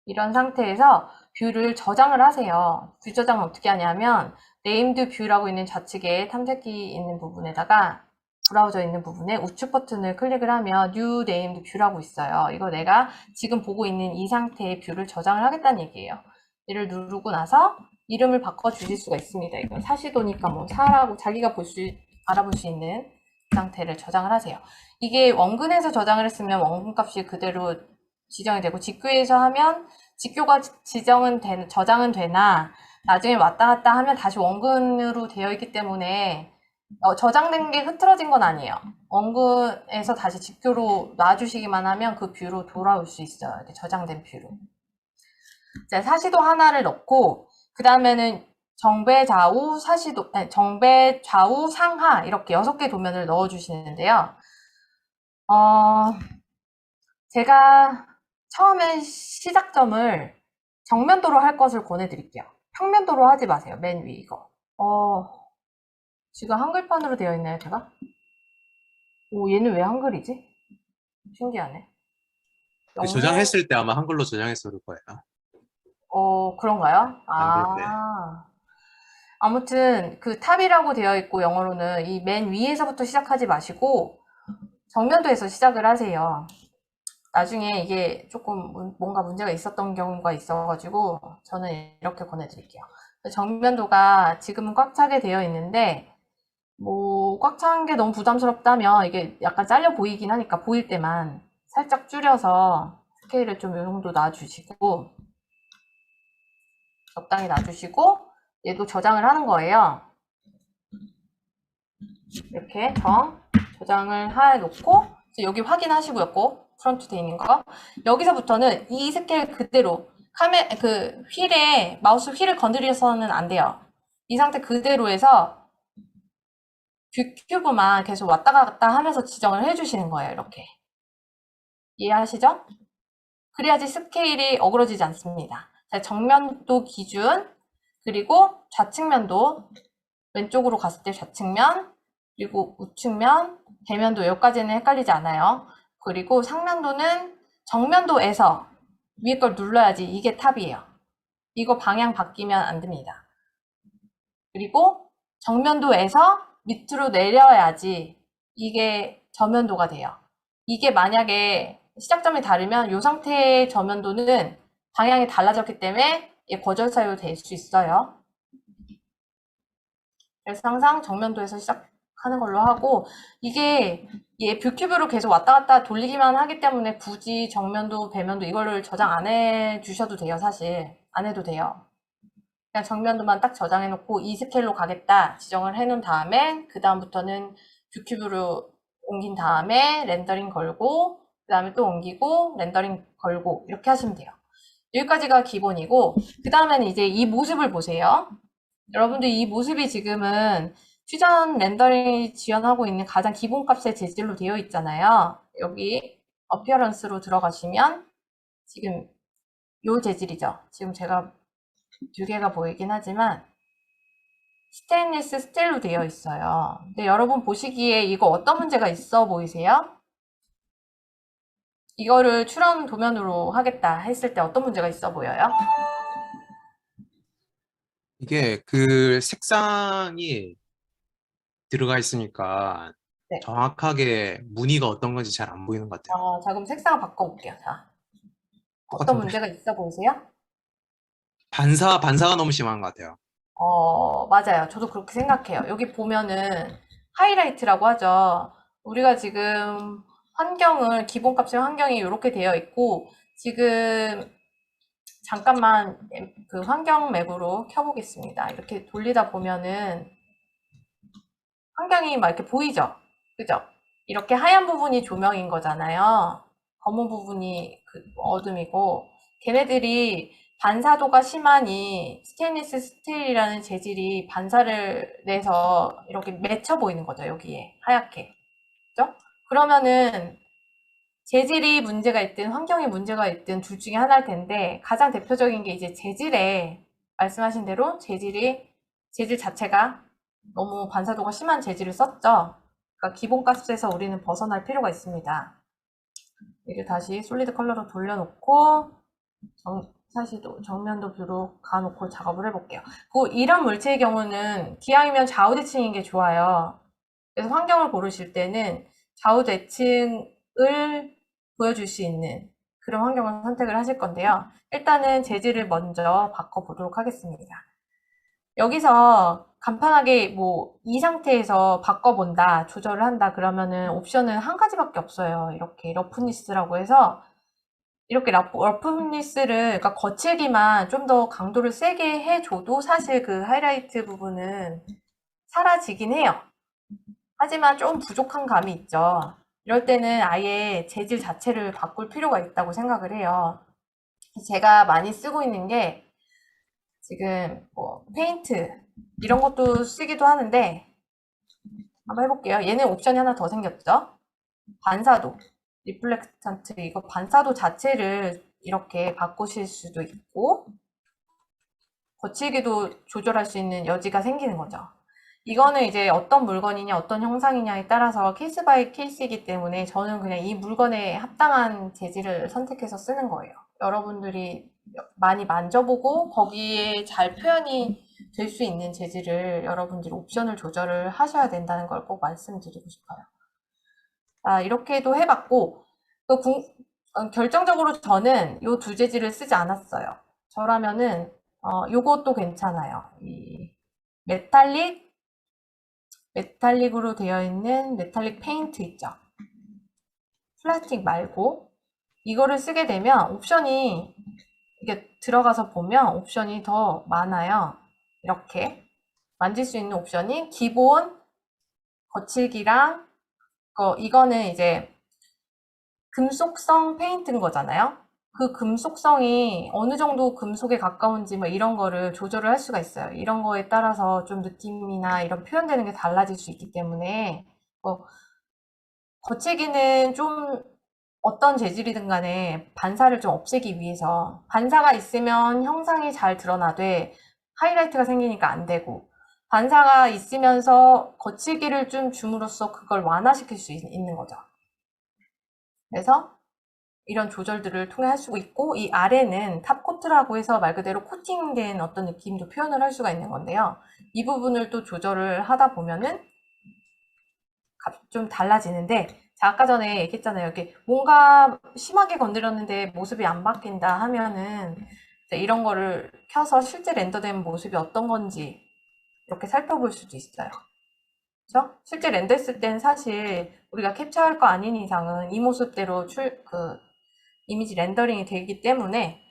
이런 상태에서 뷰를 저장을 하세요. 뷰 저장은 어떻게 하냐면 네임드 뷰라고 있는 좌측에 탐색기 있는 부분에다가 브라우저 있는 부분에 우측 버튼을 클릭을 하면 New Named View라고 있어요. 이거 내가 지금 보고 있는 이 상태의 뷰를 저장을 하겠다는 얘기예요. 얘를 누르고 나서 이름을 바꿔 주실 수가 있습니다. 이건 사시도니까 뭐 사라고 자기가 알아볼 수 있는 상태를 저장을 하세요. 이게 원근에서 저장을 했으면 원근 값이 그대로 지정이 되고 직교에서 하면 직교가 저장은 되나 나중에 왔다 갔다 하면 다시 원근으로 되어 있기 때문에 저장된 게 흐트러진 건 아니에요. 원근에서 다시 직교로 놔주시기만 하면 그 뷰로 돌아올 수 있어요. 이렇게 저장된 뷰로. 자, 사시도 하나를 넣고 그 다음에는 정배 좌우 정배 좌우 상하 이렇게 6개 도면을 넣어주시는데요. 제가 처음에 시작점을 정면도로 할 것을 권해드릴게요. 평면도로 하지 마세요. 맨 위 이거. 지금 한글판으로 되어 있나요, 제가? 오, 얘는 왜 한글이지? 신기하네. 저장했을 때 아마 한글로 저장했을 거예요. 그런가요? 네. 아무튼 그 탑이라고 되어 있고 영어로는 이 맨 위에서부터 시작하지 마시고 정면도에서 시작을 하세요. 나중에 이게 조금 뭔가 문제가 있었던 경우가 있어가지고 저는 이렇게 권해드릴게요. 정면도가 지금은 꽉 차게 되어 있는데 뭐 꽉 찬 게 너무 부담스럽다면 이게 약간 잘려 보이긴 하니까 보일 때만 살짝 줄여서 스케일을 좀 이 정도 놔주시고 적당히 놔주시고 얘도 저장을 하는 거예요. 이렇게 저장을 해놓고 여기 확인하시고요. 꼭 프론트 돼 있는 거. 여기서부터는 이 스케일 그대로 마우스 휠을 건드려서는 안 돼요. 이 상태 그대로 해서 뷰 큐브만 계속 왔다 갔다 하면서 지정을 해주시는 거예요. 이렇게. 이해하시죠? 그래야지 스케일이 어그러지지 않습니다. 자, 정면도 기준, 그리고 좌측면도, 왼쪽으로 갔을 때 좌측면, 그리고 우측면, 대면도 여기까지는 헷갈리지 않아요. 그리고 상면도는 정면도에서 위에 걸 눌러야지 이게 탑이에요. 이거 방향 바뀌면 안 됩니다. 그리고 정면도에서 밑으로 내려야지 이게 저면도가 돼요. 이게 만약에 시작점이 다르면 이 상태의 저면도는 방향이 달라졌기 때문에 거절 사유될 수 있어요. 그래서 항상 정면도에서 시작하는 걸로 하고 이게 뷰큐브로 계속 왔다 갔다 돌리기만 하기 때문에 굳이 정면도, 배면도 이거를 저장 안 해주셔도 돼요. 사실 안 해도 돼요. 그냥 정면도만 딱 저장해 놓고 이 스케일로 가겠다 지정을 해 놓은 다음에 그 다음부터는 뷰큐브로 옮긴 다음에 렌더링 걸고 그 다음에 또 옮기고 렌더링 걸고 이렇게 하시면 돼요. 여기까지가 기본이고 그 다음에는 이제 이 모습을 보세요. 여러분들 이 모습이 지금은 퓨전 렌더링이 지원하고 있는 가장 기본 값의 재질로 되어 있잖아요. 여기 어피어런스로 들어가시면 지금 요 재질이죠. 지금 제가 두 개가 보이긴 하지만 스테인리스 스틸로 되어 있어요. 근데 여러분 보시기에 이거 어떤 문제가 있어 보이세요? 이거를 출원 도면으로 하겠다 했을 때 어떤 문제가 있어 보여요? 이게 그 색상이 들어가 있으니까 네. 정확하게 무늬가 어떤 건지 잘 안 보이는 것 같아요. 자, 그럼 색상을 바꿔볼게요. 자, 어떤 똑같은데? 문제가 있어 보이세요? 반사가 너무 심한 것 같아요. 맞아요. 저도 그렇게 생각해요. 여기 보면은 하이라이트라고 하죠. 우리가 지금 기본값의 환경이 이렇게 되어 있고, 지금 잠깐만 그 환경 맵으로 켜보겠습니다. 이렇게 돌리다 보면은 환경이 막 이렇게 보이죠? 그죠? 이렇게 하얀 부분이 조명인 거잖아요. 검은 부분이 그 어둠이고, 걔네들이 반사도가 심한 이 스테인리스 스틸이라는 재질이 반사를 내서 이렇게 맺혀 보이는 거죠, 여기에. 하얗게. 그죠? 그러면은 재질이 문제가 있든 환경에 문제가 있든 둘 중에 하나일 텐데, 가장 대표적인 게 이제 말씀하신 대로 재질 자체가 너무 반사도가 심한 재질을 썼죠. 그러니까 기본값에서 우리는 벗어날 필요가 있습니다. 이를 다시 솔리드 컬러로 돌려놓고 사시도 정면도 뷰로 가놓고 작업을 해볼게요. 이런 물체의 경우는 기왕이면 좌우 대칭인 게 좋아요. 그래서 환경을 고르실 때는 좌우 대칭을 보여줄 수 있는 그런 환경을 선택을 하실 건데요. 일단은 재질을 먼저 바꿔보도록 하겠습니다. 여기서 간단하게 뭐 이 상태에서 바꿔본다, 조절을 한다 그러면은 옵션은 한 가지밖에 없어요. 이렇게 러프니스라고 해서 이렇게 러프니스를 그러니까 거칠기만 좀 더 강도를 세게 해줘도 사실 그 하이라이트 부분은 사라지긴 해요. 하지만 좀 부족한 감이 있죠. 이럴 때는 아예 재질 자체를 바꿀 필요가 있다고 생각을 해요. 제가 많이 쓰고 있는 게 지금 뭐 페인트 이런 것도 쓰기도 하는데 한번 해볼게요. 얘는 옵션이 하나 더 생겼죠. 반사도, 리플렉턴트 이거 반사도 자체를 이렇게 바꾸실 수도 있고 거칠기도 조절할 수 있는 여지가 생기는 거죠. 이거는 이제 어떤 물건이냐 어떤 형상이냐에 따라서 케이스 바이 케이스이기 때문에 저는 그냥 이 물건에 합당한 재질을 선택해서 쓰는 거예요. 여러분들이 많이 만져보고 거기에 잘 표현이 될 수 있는 재질을 여러분들이 옵션을 조절을 하셔야 된다는 걸 꼭 말씀드리고 싶어요. 이렇게도 해봤고 결정적으로 저는 이 두 재질을 쓰지 않았어요. 저라면은 요것도 괜찮아요. 이 메탈릭으로 되어 있는 메탈릭 페인트 있죠. 플라스틱 말고 이거를 쓰게 되면 옵션이 이게 들어가서 보면 옵션이 더 많아요. 이렇게 만질 수 있는 옵션이 기본 거칠기랑 이거는 이제 금속성 페인트인 거잖아요. 그 금속성이 어느 정도 금속에 가까운지 뭐 이런 거를 조절을 할 수가 있어요. 이런 거에 따라서 좀 느낌이나 이런 표현되는 게 달라질 수 있기 때문에 거치기는 좀 어떤 재질이든 간에 반사를 좀 없애기 위해서 반사가 있으면 형상이 잘 드러나되 하이라이트가 생기니까 안 되고 반사가 있으면서 거치기를 좀 줌으로써 그걸 완화시킬 수 있는 거죠. 그래서 이런 조절들을 통해 할 수 있고 이 아래는 탑코트라고 해서 말 그대로 코팅된 어떤 느낌도 표현을 할 수가 있는 건데요. 이 부분을 또 조절을 하다 보면은 좀 달라지는데 아까 전에 얘기했잖아요. 이렇게 뭔가 심하게 건드렸는데 모습이 안 바뀐다 하면은 이런 거를 켜서 실제 렌더된 모습이 어떤 건지 이렇게 살펴볼 수도 있어요. 그렇죠? 실제 렌더했을 때는 사실 우리가 캡처할 거 아닌 이상은 이 모습대로 이미지 렌더링이 되기 때문에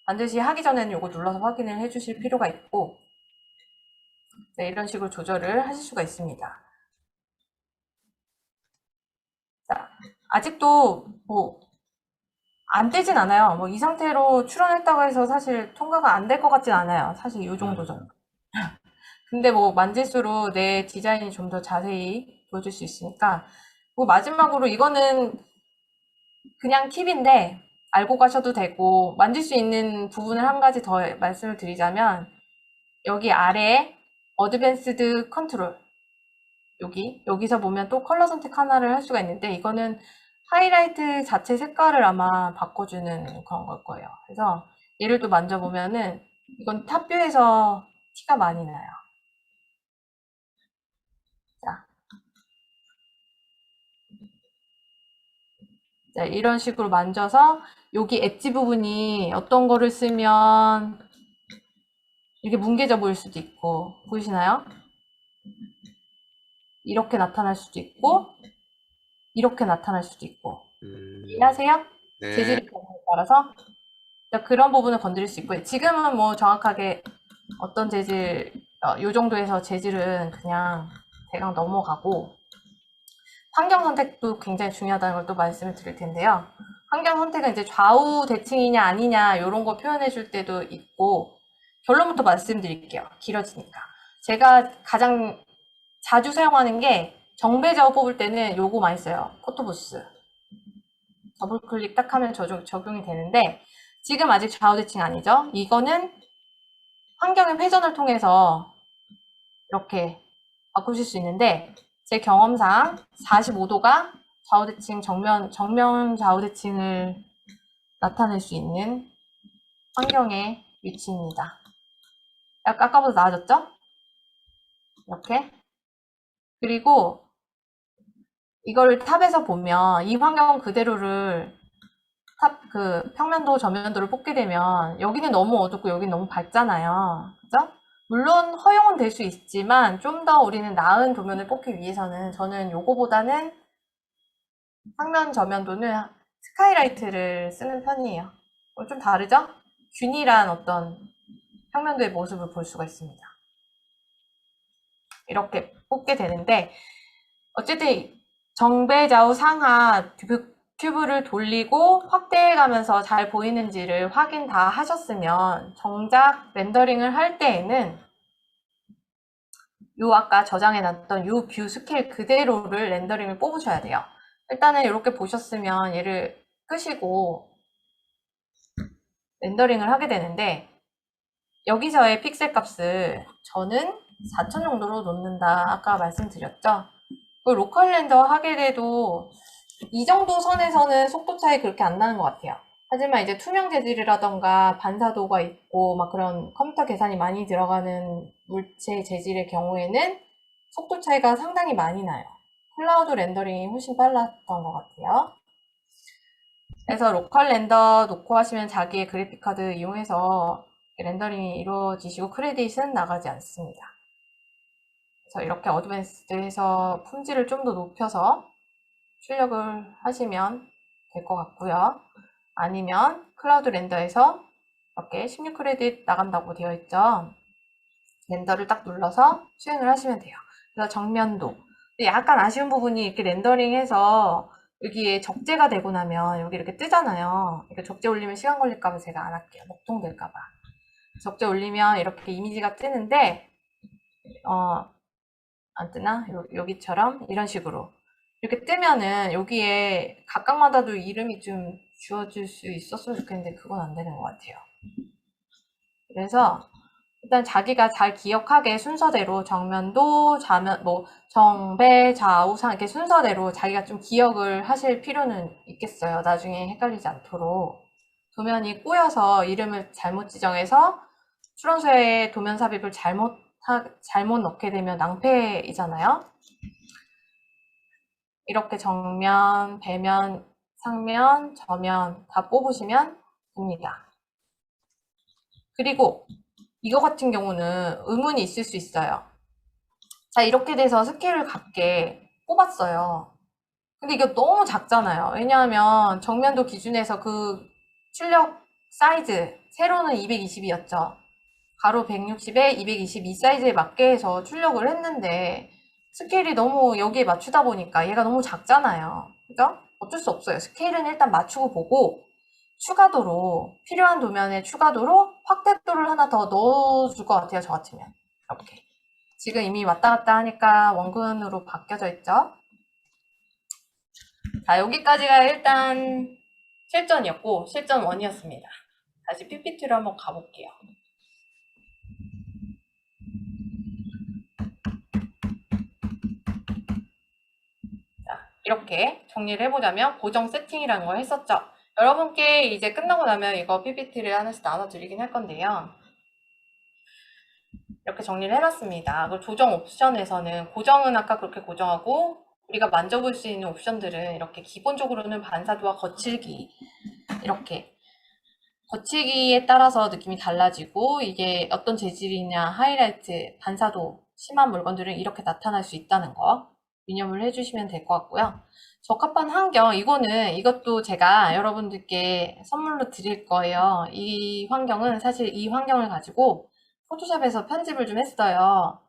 반드시 하기 전에는 이거 눌러서 확인을 해주실 필요가 있고 이런 식으로 조절을 하실 수가 있습니다. 자, 아직도 뭐 안 되진 않아요. 뭐 이 상태로 출원했다고 해서 사실 통과가 안 될 것 같진 않아요. 사실 이 정도 정도. 근데 뭐 만질수록 내 디자인이 좀 더 자세히 보여줄 수 있으니까 마지막으로 이거는 그냥 팁인데 알고 가셔도 되고, 만질 수 있는 부분을 한 가지 더 말씀을 드리자면, 여기 아래에 어드밴스드 컨트롤. 여기서 보면 또 컬러 선택 하나를 할 수가 있는데, 이거는 하이라이트 자체 색깔을 아마 바꿔주는 그런 걸 거예요. 그래서 얘를 또 만져보면은, 이건 탑뷰에서 티가 많이 나요. 자, 이런 식으로 만져서 여기 엣지 부분이 어떤 거를 쓰면 이렇게 뭉개져 보일 수도 있고, 보이시나요? 이렇게 나타날 수도 있고, 이렇게 나타날 수도 있고. 이해하세요? 네. 재질의 변화에 따라서 그런 부분을 건드릴 수 있고요. 지금은 뭐 정확하게 어떤 재질, 요 정도에서 재질은 그냥 대강 넘어가고, 환경 선택도 굉장히 중요하다는 걸 또 말씀을 드릴 텐데요. 환경 선택은 이제 좌우 대칭이냐 아니냐 이런 거 표현해 줄 때도 있고, 결론부터 말씀드릴게요. 길어지니까. 제가 가장 자주 사용하는 게 정배좌우 뽑을 때는 요거 많이 써요. 포토부스. 더블 클릭 딱 하면 적용이 되는데, 지금 아직 좌우 대칭 아니죠? 이거는 환경의 회전을 통해서 이렇게 바꾸실 수 있는데, 제 경험상 45도가 좌우 대칭, 정면 좌우 대칭을 나타낼 수 있는 환경의 위치입니다. 아까보다 나아졌죠? 이렇게. 그리고 이걸 탑에서 보면 이 환경 그대로를 평면도, 저면도를 뽑게 되면 여기는 너무 어둡고 여기는 너무 밝잖아요. 그죠? 물론 허용은 될 수 있지만 좀 더 우리는 나은 도면을 뽑기 위해서는 저는 요거보다는 상면, 저면도는 스카이라이트를 쓰는 편이에요. 좀 다르죠? 균일한 어떤 평면도의 모습을 볼 수가 있습니다. 이렇게 뽑게 되는데, 어쨌든 정배, 좌우, 상하 큐브를 돌리고 확대해가면서 잘 보이는지를 확인 다 하셨으면 정작 렌더링을 할 때에는 요 아까 저장해놨던 요 뷰 스케일 그대로를 렌더링을 뽑으셔야 돼요. 일단은 이렇게 보셨으면 얘를 끄시고 렌더링을 하게 되는데, 여기서의 픽셀 값을 저는 4000 정도로 놓는다 아까 말씀드렸죠. 로컬 렌더 하게 돼도 이 정도 선에서는 속도 차이 그렇게 안 나는 것 같아요. 하지만 이제 투명 재질이라던가 반사도가 있고 막 그런 컴퓨터 계산이 많이 들어가는 물체 재질의 경우에는 속도 차이가 상당히 많이 나요. 클라우드 렌더링이 훨씬 빨랐던 것 같아요. 그래서 로컬 렌더 놓고 하시면 자기의 그래픽카드 이용해서 렌더링이 이루어지시고 크레딧은 나가지 않습니다. 그래서 이렇게 어드밴스드해서 품질을 좀 더 높여서 출력을 하시면 될 것 같고요. 아니면 클라우드 렌더에서 이렇게 16 크레딧 나간다고 되어 있죠. 렌더를 딱 눌러서 수행을 하시면 돼요. 그래서 정면도. 근데 약간 아쉬운 부분이 이렇게 렌더링해서 여기에 적재가 되고 나면 여기 이렇게 뜨잖아요. 이렇게 적재 올리면 시간 걸릴까봐 제가 안 할게요. 먹통될까봐. 적재 올리면 이렇게 이미지가 뜨는데, 안 뜨나? 여기처럼 이런 식으로 이렇게 뜨면은 여기에 각각마다도 이름이 좀 주어질 수 있었으면 좋겠는데 그건 안 되는 것 같아요. 그래서 일단 자기가 잘 기억하게 순서대로 정면도, 정배, 좌우, 상 이렇게 순서대로 자기가 좀 기억을 하실 필요는 있겠어요. 나중에 헷갈리지 않도록. 도면이 꼬여서 이름을 잘못 지정해서 출원서에 도면 삽입을 잘못 넣게 되면 낭패이잖아요. 이렇게 정면, 배면, 상면, 저면 다 뽑으시면 됩니다. 그리고 이거 같은 경우는 의문이 있을 수 있어요. 자, 이렇게 돼서 스케일을 같게 뽑았어요. 근데 이게 너무 작잖아요. 왜냐하면 정면도 기준에서 그 출력 사이즈, 세로는 220이었죠. 가로 160에 222 사이즈에 맞게 해서 출력을 했는데 스케일이 너무 여기에 맞추다 보니까 얘가 너무 작잖아요. 그죠? 어쩔 수 없어요. 스케일은 일단 맞추고 보고 추가도로, 필요한 도면에 추가도로 확대도를 하나 더 넣어줄 것 같아요. 저 같으면. 이렇게. 지금 이미 왔다 갔다 하니까 원근으로 바뀌어져 있죠. 자, 여기까지가 일단 실전이었고 실전 1이었습니다. 다시 PPT로 한번 가볼게요. 이렇게 정리를 해보자면 고정 세팅이라는 걸 했었죠. 여러분께 이제 끝나고 나면 이거 PPT를 하나씩 나눠드리긴 할 건데요. 이렇게 정리를 해놨습니다. 그리고 조정 옵션에서는 고정은 아까 그렇게 고정하고 우리가 만져볼 수 있는 옵션들은 이렇게 기본적으로는 반사도와 거칠기 이렇게 거치기에 따라서 느낌이 달라지고 이게 어떤 재질이냐 하이라이트 반사도 심한 물건들은 이렇게 나타날 수 있다는 거 유념을 해주시면 될 것 같고요. 적합한 환경 이것도 제가 여러분들께 선물로 드릴 거예요. 이 환경은 사실 이 환경을 가지고 포토샵에서 편집을 좀 했어요.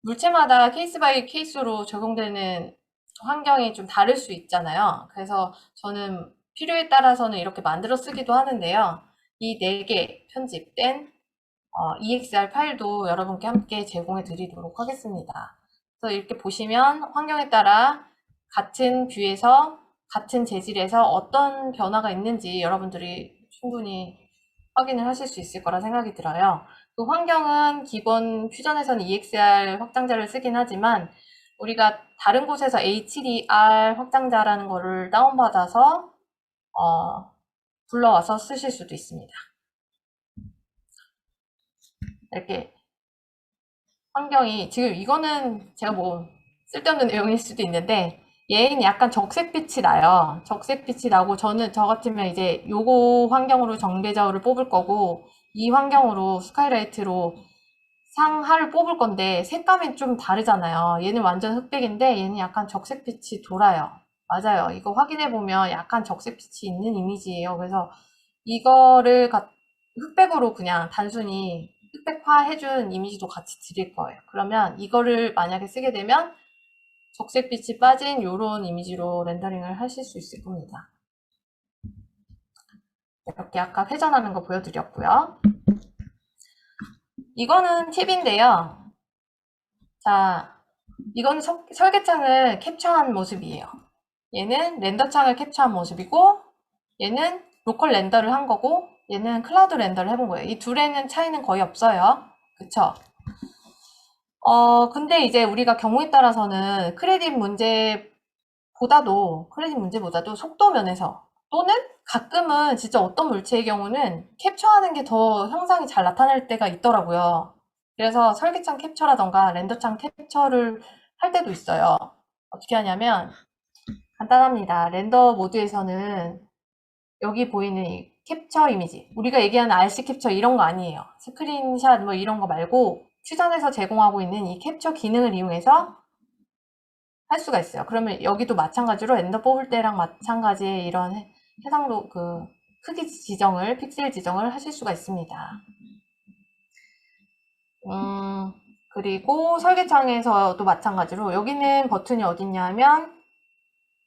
물체마다 케이스 바이 케이스로 적용되는 환경이 좀 다를 수 있잖아요. 그래서 저는 필요에 따라서는 이렇게 만들어 쓰기도 하는데요. 이 4개 편집된 EXR 파일도 여러분께 함께 제공해 드리도록 하겠습니다. 그래서 이렇게 보시면 환경에 따라 같은 뷰에서 같은 재질에서 어떤 변화가 있는지 여러분들이 충분히 확인을 하실 수 있을 거라 생각이 들어요. 그 환경은 기본 퓨전에서는 EXR 확장자를 쓰긴 하지만 우리가 다른 곳에서 HDR 확장자라는 거를 다운받아서 불러와서 쓰실 수도 있습니다. 이렇게 환경이 지금 이거는 제가 뭐 쓸데없는 내용일 수도 있는데 얘는 약간 적색빛이 나요. 적색빛이 나고 저 같으면 이제 요거 환경으로 정배자우를 뽑을 거고 이 환경으로 스카이라이트로 상하를 뽑을 건데 색감이 좀 다르잖아요. 얘는 완전 흑백인데 얘는 약간 적색빛이 돌아요. 맞아요. 이거 확인해 보면 약간 적색빛이 있는 이미지예요. 그래서 이거를 흑백으로 그냥 단순히 흑백화 해준 이미지도 같이 드릴 거예요. 그러면 이거를 만약에 쓰게 되면 적색빛이 빠진 이런 이미지로 렌더링을 하실 수 있을 겁니다. 이렇게 아까 회전하는 거 보여드렸고요. 이거는 팁인데요. 자, 이거는 설계창을 캡처한 모습이에요. 얘는 렌더창을 캡처한 모습이고 얘는 로컬 렌더를 한 거고 얘는 클라우드 렌더를 해본 거예요. 이 둘에는 차이는 거의 없어요. 그쵸? 근데 이제 우리가 경우에 따라서는 크레딧 문제보다도 속도 면에서 또는 가끔은 진짜 어떤 물체의 경우는 캡처하는 게 더 형상이 잘 나타날 때가 있더라고요. 그래서 설계창 캡처라던가 렌더창 캡처를 할 때도 있어요. 어떻게 하냐면 간단합니다. 렌더 모드에서는 여기 보이는 이 캡처 이미지, 우리가 얘기하는 RC 캡처 이런 거 아니에요. 스크린샷 뭐 이런 거 말고 퓨전에서 제공하고 있는 이 캡처 기능을 이용해서 할 수가 있어요. 그러면 여기도 마찬가지로 렌더 뽑을 때랑 마찬가지의 이런 해상도 크기 지정을, 픽셀 지정을 하실 수가 있습니다. 그리고 설계창에서도 마찬가지로 여기는 버튼이 어딨냐 하면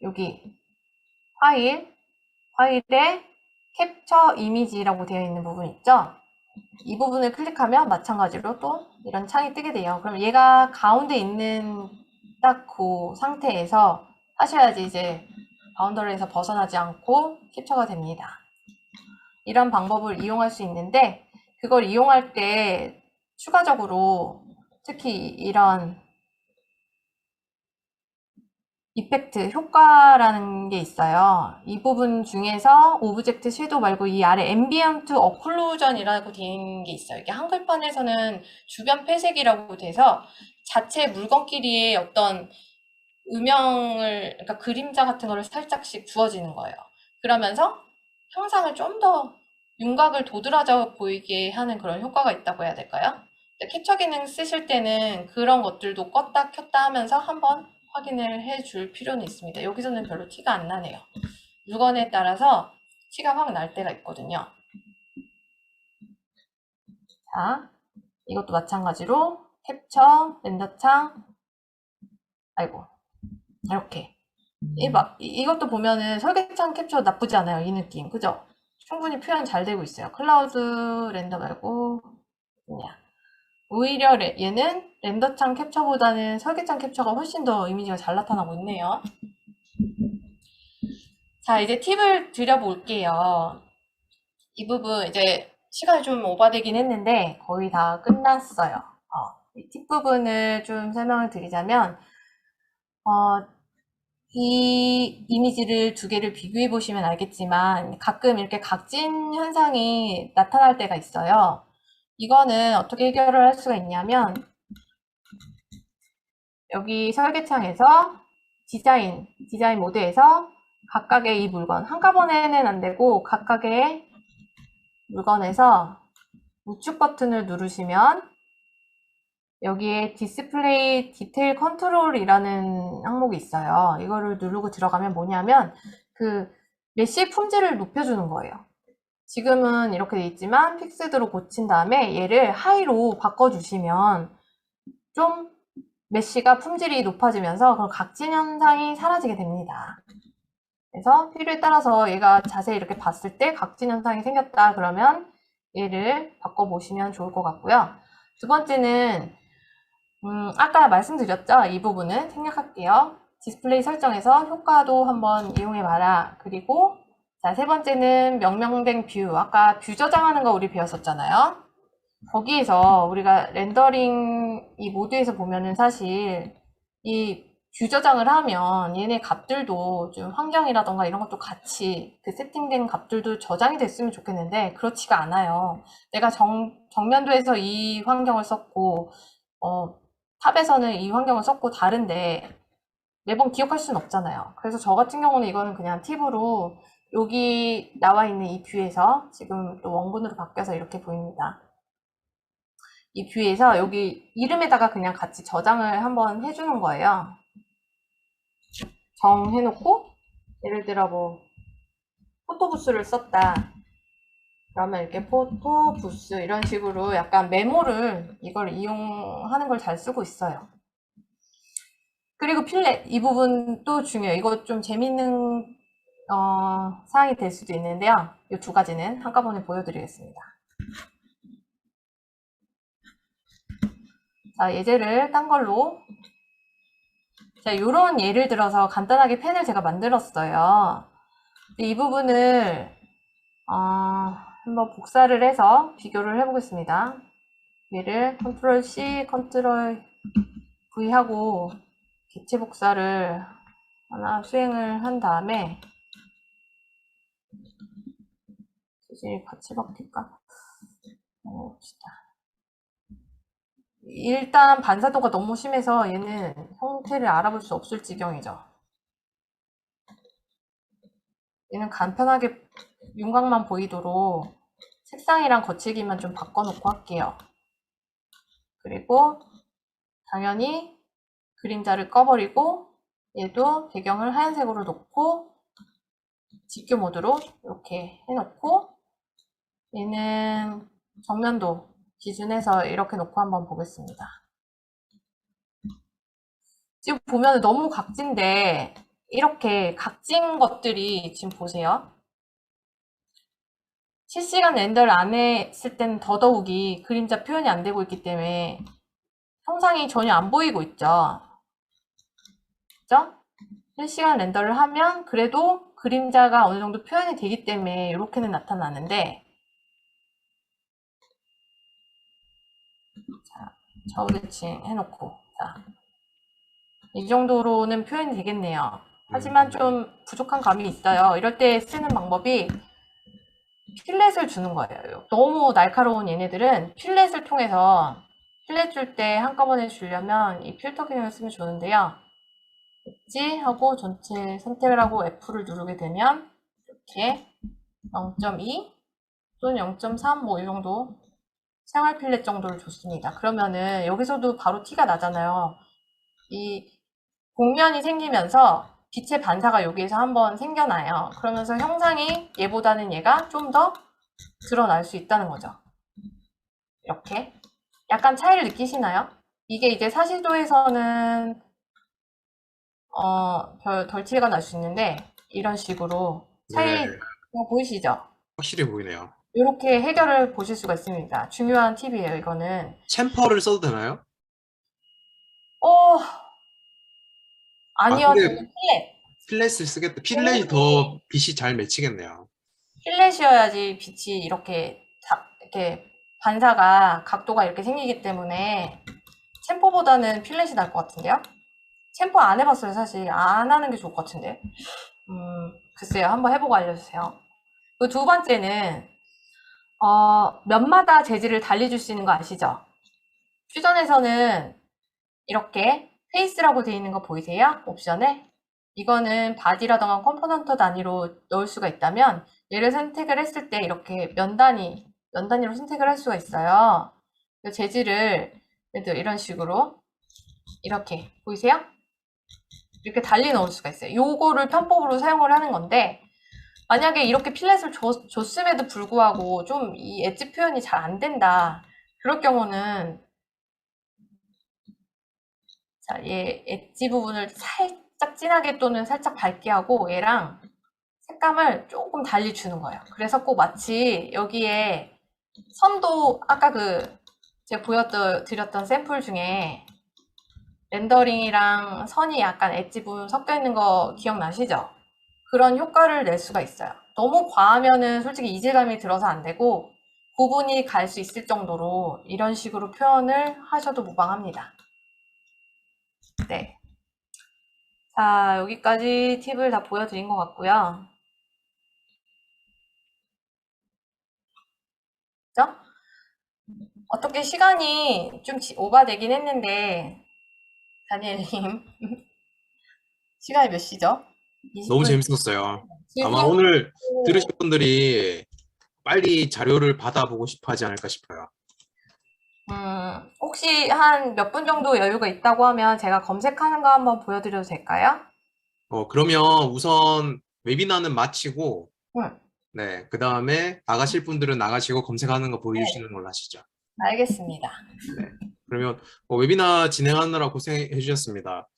여기 파일에 캡처 이미지라고 되어 있는 부분 있죠? 이 부분을 클릭하면 마찬가지로 또 이런 창이 뜨게 돼요. 그럼 얘가 가운데 있는 딱 그 상태에서 하셔야지 이제 바운더리에서 벗어나지 않고 캡처가 됩니다. 이런 방법을 이용할 수 있는데 그걸 이용할 때 추가적으로 특히 이런 이펙트, 효과라는 게 있어요. 이 부분 중에서 오브젝트 섀도우 말고 이 아래 앰비언트 어클루전이라고 되어 있는 게 있어요. 이게 한글판에서는 주변 회색이라고 돼서 자체 물건끼리의 어떤 그러니까 그림자 같은 거를 살짝씩 주어지는 거예요. 그러면서 형상을 좀 더 윤곽을 도드라져 보이게 하는 그런 효과가 있다고 해야 될까요? 캡처 기능 쓰실 때는 그런 것들도 껐다 켰다 하면서 한번 확인을 해줄 필요는 있습니다. 여기서는 별로 티가 안 나네요. 물건에 따라서 티가 확 날 때가 있거든요. 자, 이것도 마찬가지로 캡처, 렌더창, 아이고, 이렇게. 이것도 보면은 설계창 캡처 나쁘지 않아요. 이 느낌. 그죠? 충분히 표현 잘 되고 있어요. 클라우드 렌더 말고, 뭐냐. 오히려 얘는 렌더창 캡처보다는 설계창 캡처가 훨씬 더 이미지가 잘 나타나고 있네요. 자, 이제 팁을 드려볼게요. 이 부분 이제 시간이 좀 오버되긴 했는데 거의 다 끝났어요. 이 팁 부분을 좀 설명을 드리자면 이 이미지를 두 개를 비교해 보시면 알겠지만 가끔 이렇게 각진 현상이 나타날 때가 있어요. 이거는 어떻게 해결을 할 수가 있냐면 여기 설계창에서 디자인 모드에서 각각의 이 물건, 한꺼번에는 안 되고 각각의 물건에서 우측 버튼을 누르시면 여기에 디스플레이 디테일 컨트롤이라는 항목이 있어요. 이거를 누르고 들어가면 뭐냐면 그 메쉬 품질을 높여주는 거예요. 지금은 이렇게 돼 있지만 픽스드로 고친 다음에 얘를 하이로 바꿔주시면 좀 메쉬가 품질이 높아지면서 그런 각진 현상이 사라지게 됩니다. 그래서 필요에 따라서 얘가 자세히 이렇게 봤을 때 각진 현상이 생겼다 그러면 얘를 바꿔보시면 좋을 것 같고요. 두 번째는 아까 말씀드렸죠? 이 부분은 생략할게요. 디스플레이 설정에서 효과도 한번 이용해봐라. 그리고 자, 세 번째는 명명된 뷰. 아까 뷰 저장하는 거 우리 배웠었잖아요. 거기에서 우리가 렌더링 이 모드에서 보면은 사실 이 뷰 저장을 하면 얘네 값들도 좀 환경이라던가 이런 것도 같이 그 세팅된 값들도 저장이 됐으면 좋겠는데 그렇지가 않아요. 내가 정면도에서 이 환경을 썼고 탑에서는 이 환경을 썼고 다른데 매번 기억할 수는 없잖아요. 그래서 저 같은 경우는 이거는 그냥 팁으로 여기 나와 있는 이 뷰에서 지금 또 원본으로 바뀌어서 이렇게 보입니다. 이 뷰에서 여기 이름에다가 그냥 같이 저장을 한번 해주는 거예요. 정해놓고 예를 들어 뭐 포토부스를 썼다. 그러면 이렇게 포토부스 이런 식으로 약간 메모를 이걸 이용하는 걸 잘 쓰고 있어요. 그리고 필렛 이 부분 또 중요해요. 이거 좀 재밌는 사항이 될 수도 있는데요. 이 두 가지는 한꺼번에 보여드리겠습니다. 자, 예제를 딴 걸로 자, 이런 예를 들어서 간단하게 펜을 제가 만들었어요. 이 부분을 한번 복사를 해서 비교를 해보겠습니다. 얘를 컨트롤 C, 컨트롤 V 하고 개체 복사를 하나 수행을 한 다음에 수질 같이 바뀔까? 봅시다. 일단 반사도가 너무 심해서 얘는 형태를 알아볼 수 없을 지경이죠. 얘는 간편하게 윤곽만 보이도록 색상이랑 거칠기만 좀 바꿔놓고 할게요. 그리고 당연히 그림자를 꺼버리고 얘도 배경을 하얀색으로 놓고 직교 모드로 이렇게 해놓고 얘는 정면도 기준해서 이렇게 놓고 한번 보겠습니다. 지금 보면 너무 각진데 이렇게 각진 것들이 지금 보세요. 실시간 렌더를 안 했을 때는 더더욱이 그림자 표현이 안 되고 있기 때문에 형상이 전혀 안 보이고 있죠. 그죠? 실시간 렌더를 하면 그래도 그림자가 어느 정도 표현이 되기 때문에 이렇게는 나타나는데 자, 좌우 대칭 해놓고 자, 이 정도로는 표현이 되겠네요. 하지만 좀 부족한 감이 있어요. 이럴 때 쓰는 방법이 필렛을 주는 거예요. 너무 날카로운 얘네들은 필렛을 통해서 필렛 줄 때 한꺼번에 주려면 이 필터 기능을 쓰면 좋은데요. 엣지 하고 전체 선택을 하고 F를 누르게 되면 이렇게 0.2 또는 0.3 뭐 이 정도 생활 필렛 정도를 줬습니다. 그러면은 여기서도 바로 티가 나잖아요. 이 곡면이 생기면서 빛의 반사가 여기에서 한번 생겨나요. 그러면서 형상이 얘보다는 얘가 좀 더 드러날 수 있다는 거죠. 이렇게 약간 차이를 느끼시나요? 이게 이제 40도에서는 덜 티가 날 수 있는데 이런 식으로 차이 네, 보이시죠? 확실히 보이네요. 이렇게 해결을 보실 수가 있습니다. 중요한 팁이에요, 이거는. 챔퍼를 써도 되나요? 어, 아, 아니요, 저는 근데 필렛. 필렛을 쓰겠다. 필렛이 더 빛이 잘 맺히겠네요. 필렛이어야지 빛이 이렇게 반사가, 각도가 이렇게 생기기 때문에 챔퍼보다는 필렛이 나을 것 같은데요? 챔프 안 해봤어요, 사실. 안 하는 게 좋을 것 같은데. 글쎄요. 한번 해보고 알려주세요. 그 두 번째는, 면마다 재질을 달리 줄 수 있는 거 아시죠? 퓨전에서는 이렇게 페이스라고 되어 있는 거 보이세요? 옵션에? 이거는 바디라던가 컴포넌트 단위로 넣을 수가 있다면 얘를 선택을 했을 때 이렇게 면 단위로 선택을 할 수가 있어요. 그 재질을 이런 식으로 이렇게 보이세요? 이렇게 달리 넣을 수가 있어요. 요거를 편법으로 사용을 하는 건데 만약에 이렇게 필렛을 줬음에도 불구하고 좀 이 엣지 표현이 잘 안 된다. 그럴 경우는 자, 얘 엣지 부분을 살짝 진하게 또는 살짝 밝게 하고 얘랑 색감을 조금 달리 주는 거예요. 그래서 꼭 마치 여기에 선도 아까 제가 드렸던 샘플 중에 렌더링이랑 선이 약간 엣지 부분 섞여 있는 거 기억나시죠? 그런 효과를 낼 수가 있어요. 너무 과하면은 솔직히 이질감이 들어서 안 되고 구분이 갈 수 있을 정도로 이런 식으로 표현을 하셔도 무방합니다. 네. 자, 여기까지 팁을 다 보여드린 것 같고요. 그죠? 어떻게 시간이 좀 오바되긴 했는데 다니엘님 시간이 몇 시죠? 너무 20분 재밌었어요. 아마 질문 오늘 들으신 분들이 빨리 자료를 받아보고 싶어 하지 않을까 싶어요. 혹시 한 몇 분 정도 여유가 있다고 하면 제가 검색하는 거 한번 보여드려도 될까요? 그러면 우선 웨비나는 마치고, 응, 네, 그 다음에 나가실 분들은 나가시고 검색하는 거 네, 보여주시는 걸로 하시죠. 알겠습니다. 네. 그러면 웨비나 진행하느라 고생해 주셨습니다.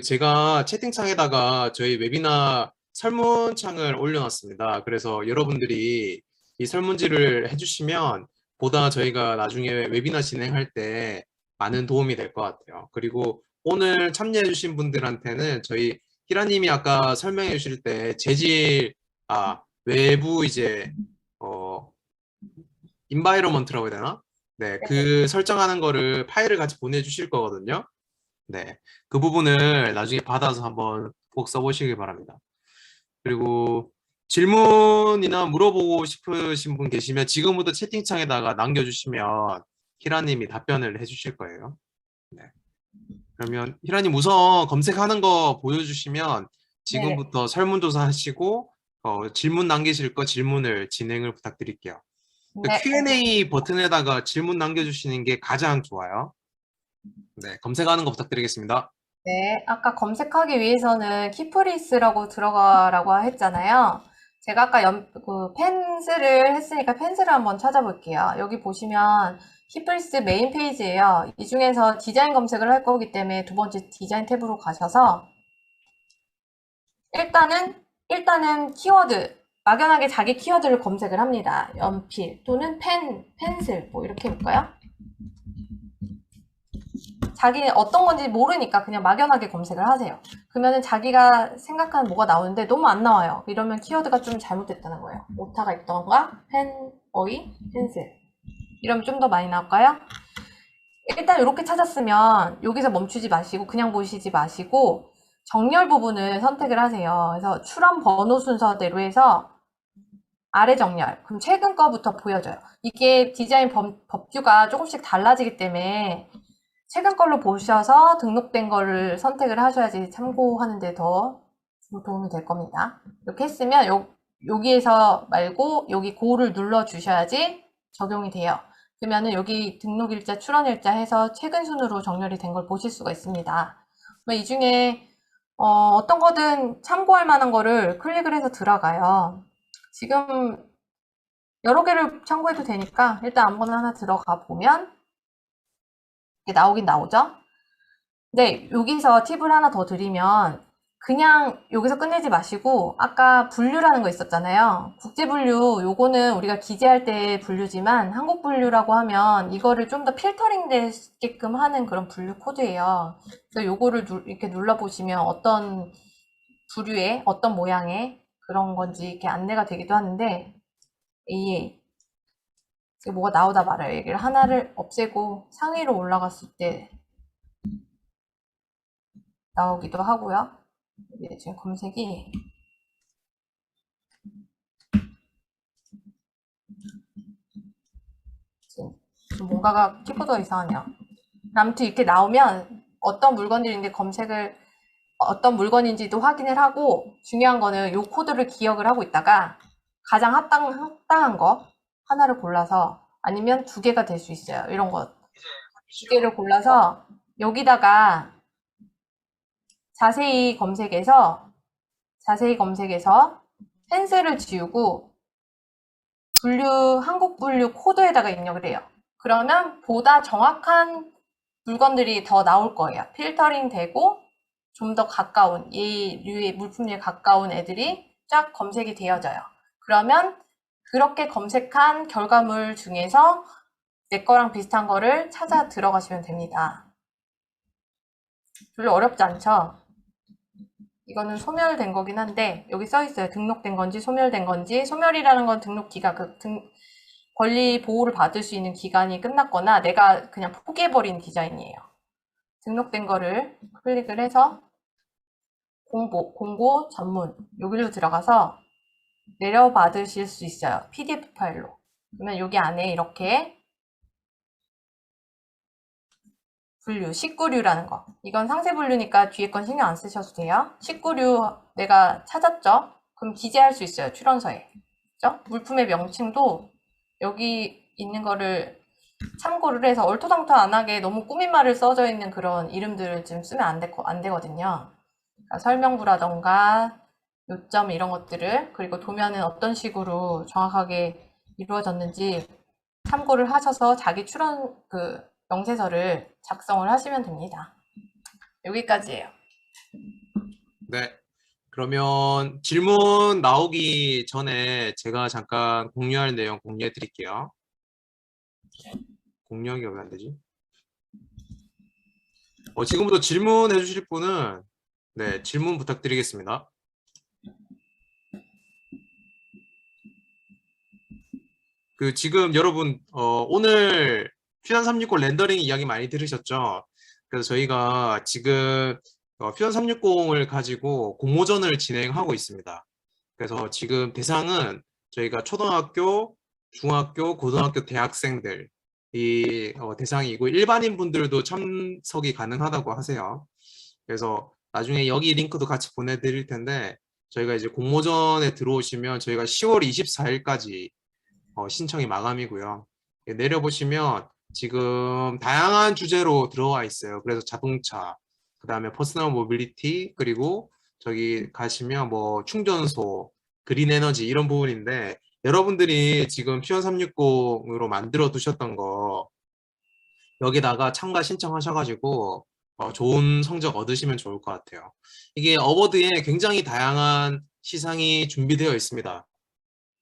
제가 채팅창에다가 저희 웨비나 설문창을 올려놨습니다. 그래서 여러분들이 이 설문지를 해주시면 보다 저희가 나중에 웨비나 진행할 때 많은 도움이 될 것 같아요. 그리고 오늘 참여해 주신 분들한테는 저희 히라님이 아까 설명해 주실 때 외부 어, 인바이러먼트라고 해야 되나? 네, 그 설정하는 거를 파일을 같이 보내주실 거거든요. 네, 그 부분을 나중에 받아서 한번 꼭 써보시기 바랍니다. 그리고 질문이나 물어보고 싶으신 분 계시면 지금부터 채팅창에다가 남겨주시면 히라님이 답변을 해주실 거예요. 네. 그러면 히라님 우선 검색하는 거 보여주시면 네네. 지금부터 설문조사 하시고 질문 남기실 거 질문을 진행을 부탁드릴게요. 네, Q&A 버튼에다가 질문 남겨주시는 게 가장 좋아요. 네, 검색하는 거 부탁드리겠습니다. 네. 아까 검색하기 위해서는 키프리스라고 들어가라고 했잖아요. 제가 아까 펜슬을 했으니까 펜슬을 한번 찾아볼게요. 여기 보시면 키프리스 메인 페이지예요. 이 중에서 디자인 검색을 할 거기 때문에 두 번째 디자인 탭으로 가셔서 일단은 키워드, 막연하게 자기 키워드를 검색을 합니다. 연필 또는 펜슬 뭐 이렇게 해볼까요? 자기는 어떤 건지 모르니까 그냥 막연하게 검색을 하세요. 그러면은 자기가 생각하는 뭐가 나오는데 너무 안 나와요. 이러면 키워드가 좀 잘못됐다는 거예요. 오타가 있던가, 펜슬. 이러면 좀 더 많이 나올까요? 일단 이렇게 찾았으면 여기서 멈추지 마시고 그냥 보시지 마시고 정렬 부분을 선택을 하세요. 그래서 출원 번호 순서대로 해서 아래 정렬. 그럼 최근 거부터 보여줘요. 이게 디자인 법규가 조금씩 달라지기 때문에 최근 걸로 보셔서 등록된 거를 선택을 하셔야지 참고하는 데 더 도움이 될 겁니다. 이렇게 했으면 여기에서 말고 여기 고를 눌러 주셔야지 적용이 돼요. 그러면은 여기 등록일자, 출원일자 해서 최근 순으로 정렬이 된 걸 보실 수가 있습니다. 이 중에 어떤 거든 참고할 만한 거를 클릭을 해서 들어가요. 지금 여러 개를 참고해도 되니까 일단 아무거나 하나 들어가 보면 이게 나오긴 나오죠? 네, 여기서 팁을 하나 더 드리면 그냥 여기서 끝내지 마시고 아까 분류라는 거 있었잖아요. 국제 분류, 요거는 우리가 기재할 때 분류지만 한국 분류라고 하면 이거를 좀 더 필터링 되게끔 하는 그런 분류 코드예요. 그래서 요거를 이렇게 눌러보시면 어떤 부류의 어떤 모양의 그런 건지 이렇게 안내가 되기도 하는데 이 뭐가 나오다 말아요. 얘기를 하나를 없애고 상위로 올라갔을 때 나오기도 하고요. 이게 지금 검색이 지금 뭔가가 키보드가 이상하네요. 아무튼 이렇게 나오면 어떤 물건들인지 어떤 물건인지도 확인을 하고, 중요한 거는 이 코드를 기억을 하고 있다가 가장 합당한 거 하나를 골라서, 아니면 두 개가 될 수 있어요. 이런 거 두 개를 골라서 여기다가 자세히 검색해서 펜슬을 지우고 한국 분류 코드에다가 입력을 해요. 그러면 보다 정확한 물건들이 더 나올 거예요. 필터링 되고 좀 더 가까운, 이 류의 물품에 가까운 애들이 쫙 검색이 되어져요. 그러면 그렇게 검색한 결과물 중에서 내 거랑 비슷한 거를 찾아 들어가시면 됩니다. 별로 어렵지 않죠? 이거는 소멸된 거긴 한데, 여기 써 있어요. 등록된 건지 소멸된 건지. 소멸이라는 건 등록 기간, 권리 보호를 받을 수 있는 기간이 끝났거나 내가 그냥 포기해버린 디자인이에요. 등록된 거를 클릭을 해서 공고 전문 여기로 들어가서 내려받으실 수 있어요. PDF 파일로. 그러면 여기 안에 이렇게 분류, 19류라는 거. 이건 상세 분류니까 뒤에 건 신경 안 쓰셔도 돼요. 19류 내가 찾았죠? 그럼 기재할 수 있어요. 출원서에. 그죠? 물품의 명칭도 여기 있는 거를 참고를 해서 얼토당토안하게 너무 꾸민 말을 써져 있는 그런 이름들을 지금 쓰면 안 되거든요. 그러니까 설명부라던가 요점 이런 것들을, 그리고 도면은 어떤 식으로 정확하게 이루어졌는지 참고를 하셔서 자기 출원 명세서를 작성을 하시면 됩니다. 여기까지예요. 네. 그러면 질문 나오기 전에 제가 잠깐 공유할 내용 공유해 드릴게요. 공유하기가 왜 안 되지? 지금부터 질문해 주실 분은 네, 질문 부탁드리겠습니다. 지금 여러분 오늘 퓨전 360 렌더링 이야기 많이 들으셨죠? 그래서 저희가 지금 퓨전 360을 가지고 공모전을 진행하고 있습니다. 그래서 지금 대상은 저희가 초등학교, 중학교, 고등학교 대학생들 이 대상이고, 일반인 분들도 참석이 가능하다고 하세요. 그래서 나중에 여기 링크도 같이 보내드릴 텐데, 저희가 이제 공모전에 들어오시면 저희가 10월 24일까지 신청이 마감이고요. 내려보시면 지금 다양한 주제로 들어와 있어요. 그래서 자동차, 그 다음에 퍼스널 모빌리티, 그리고 저기 가시면 뭐 충전소, 그린 에너지 이런 부분인데, 여러분들이 지금 퓨전 360으로 만들어 두셨던 거 여기다가 참가 신청하셔가지고 좋은 성적 얻으시면 좋을 것 같아요. 이게 어워드에 굉장히 다양한 시상이 준비되어 있습니다.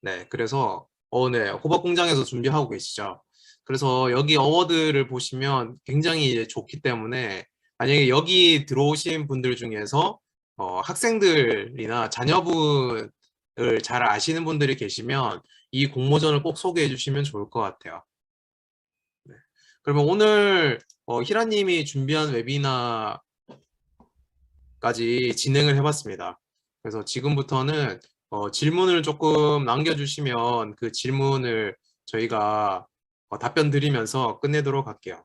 네, 그래서 네, 호박공장에서 준비하고 계시죠. 그래서 여기 어워드를 보시면 굉장히 좋기 때문에, 만약에 여기 들어오신 분들 중에서 학생들이나 자녀분을 잘 아시는 분들이 계시면 이 공모전을 꼭 소개해 주시면 좋을 것 같아요. 네. 그러면 오늘 희라님이 준비한 웨비나까지 진행을 해봤습니다. 그래서 지금부터는 질문을 조금 남겨주시면 그 질문을 저희가 답변 드리면서 끝내도록 할게요.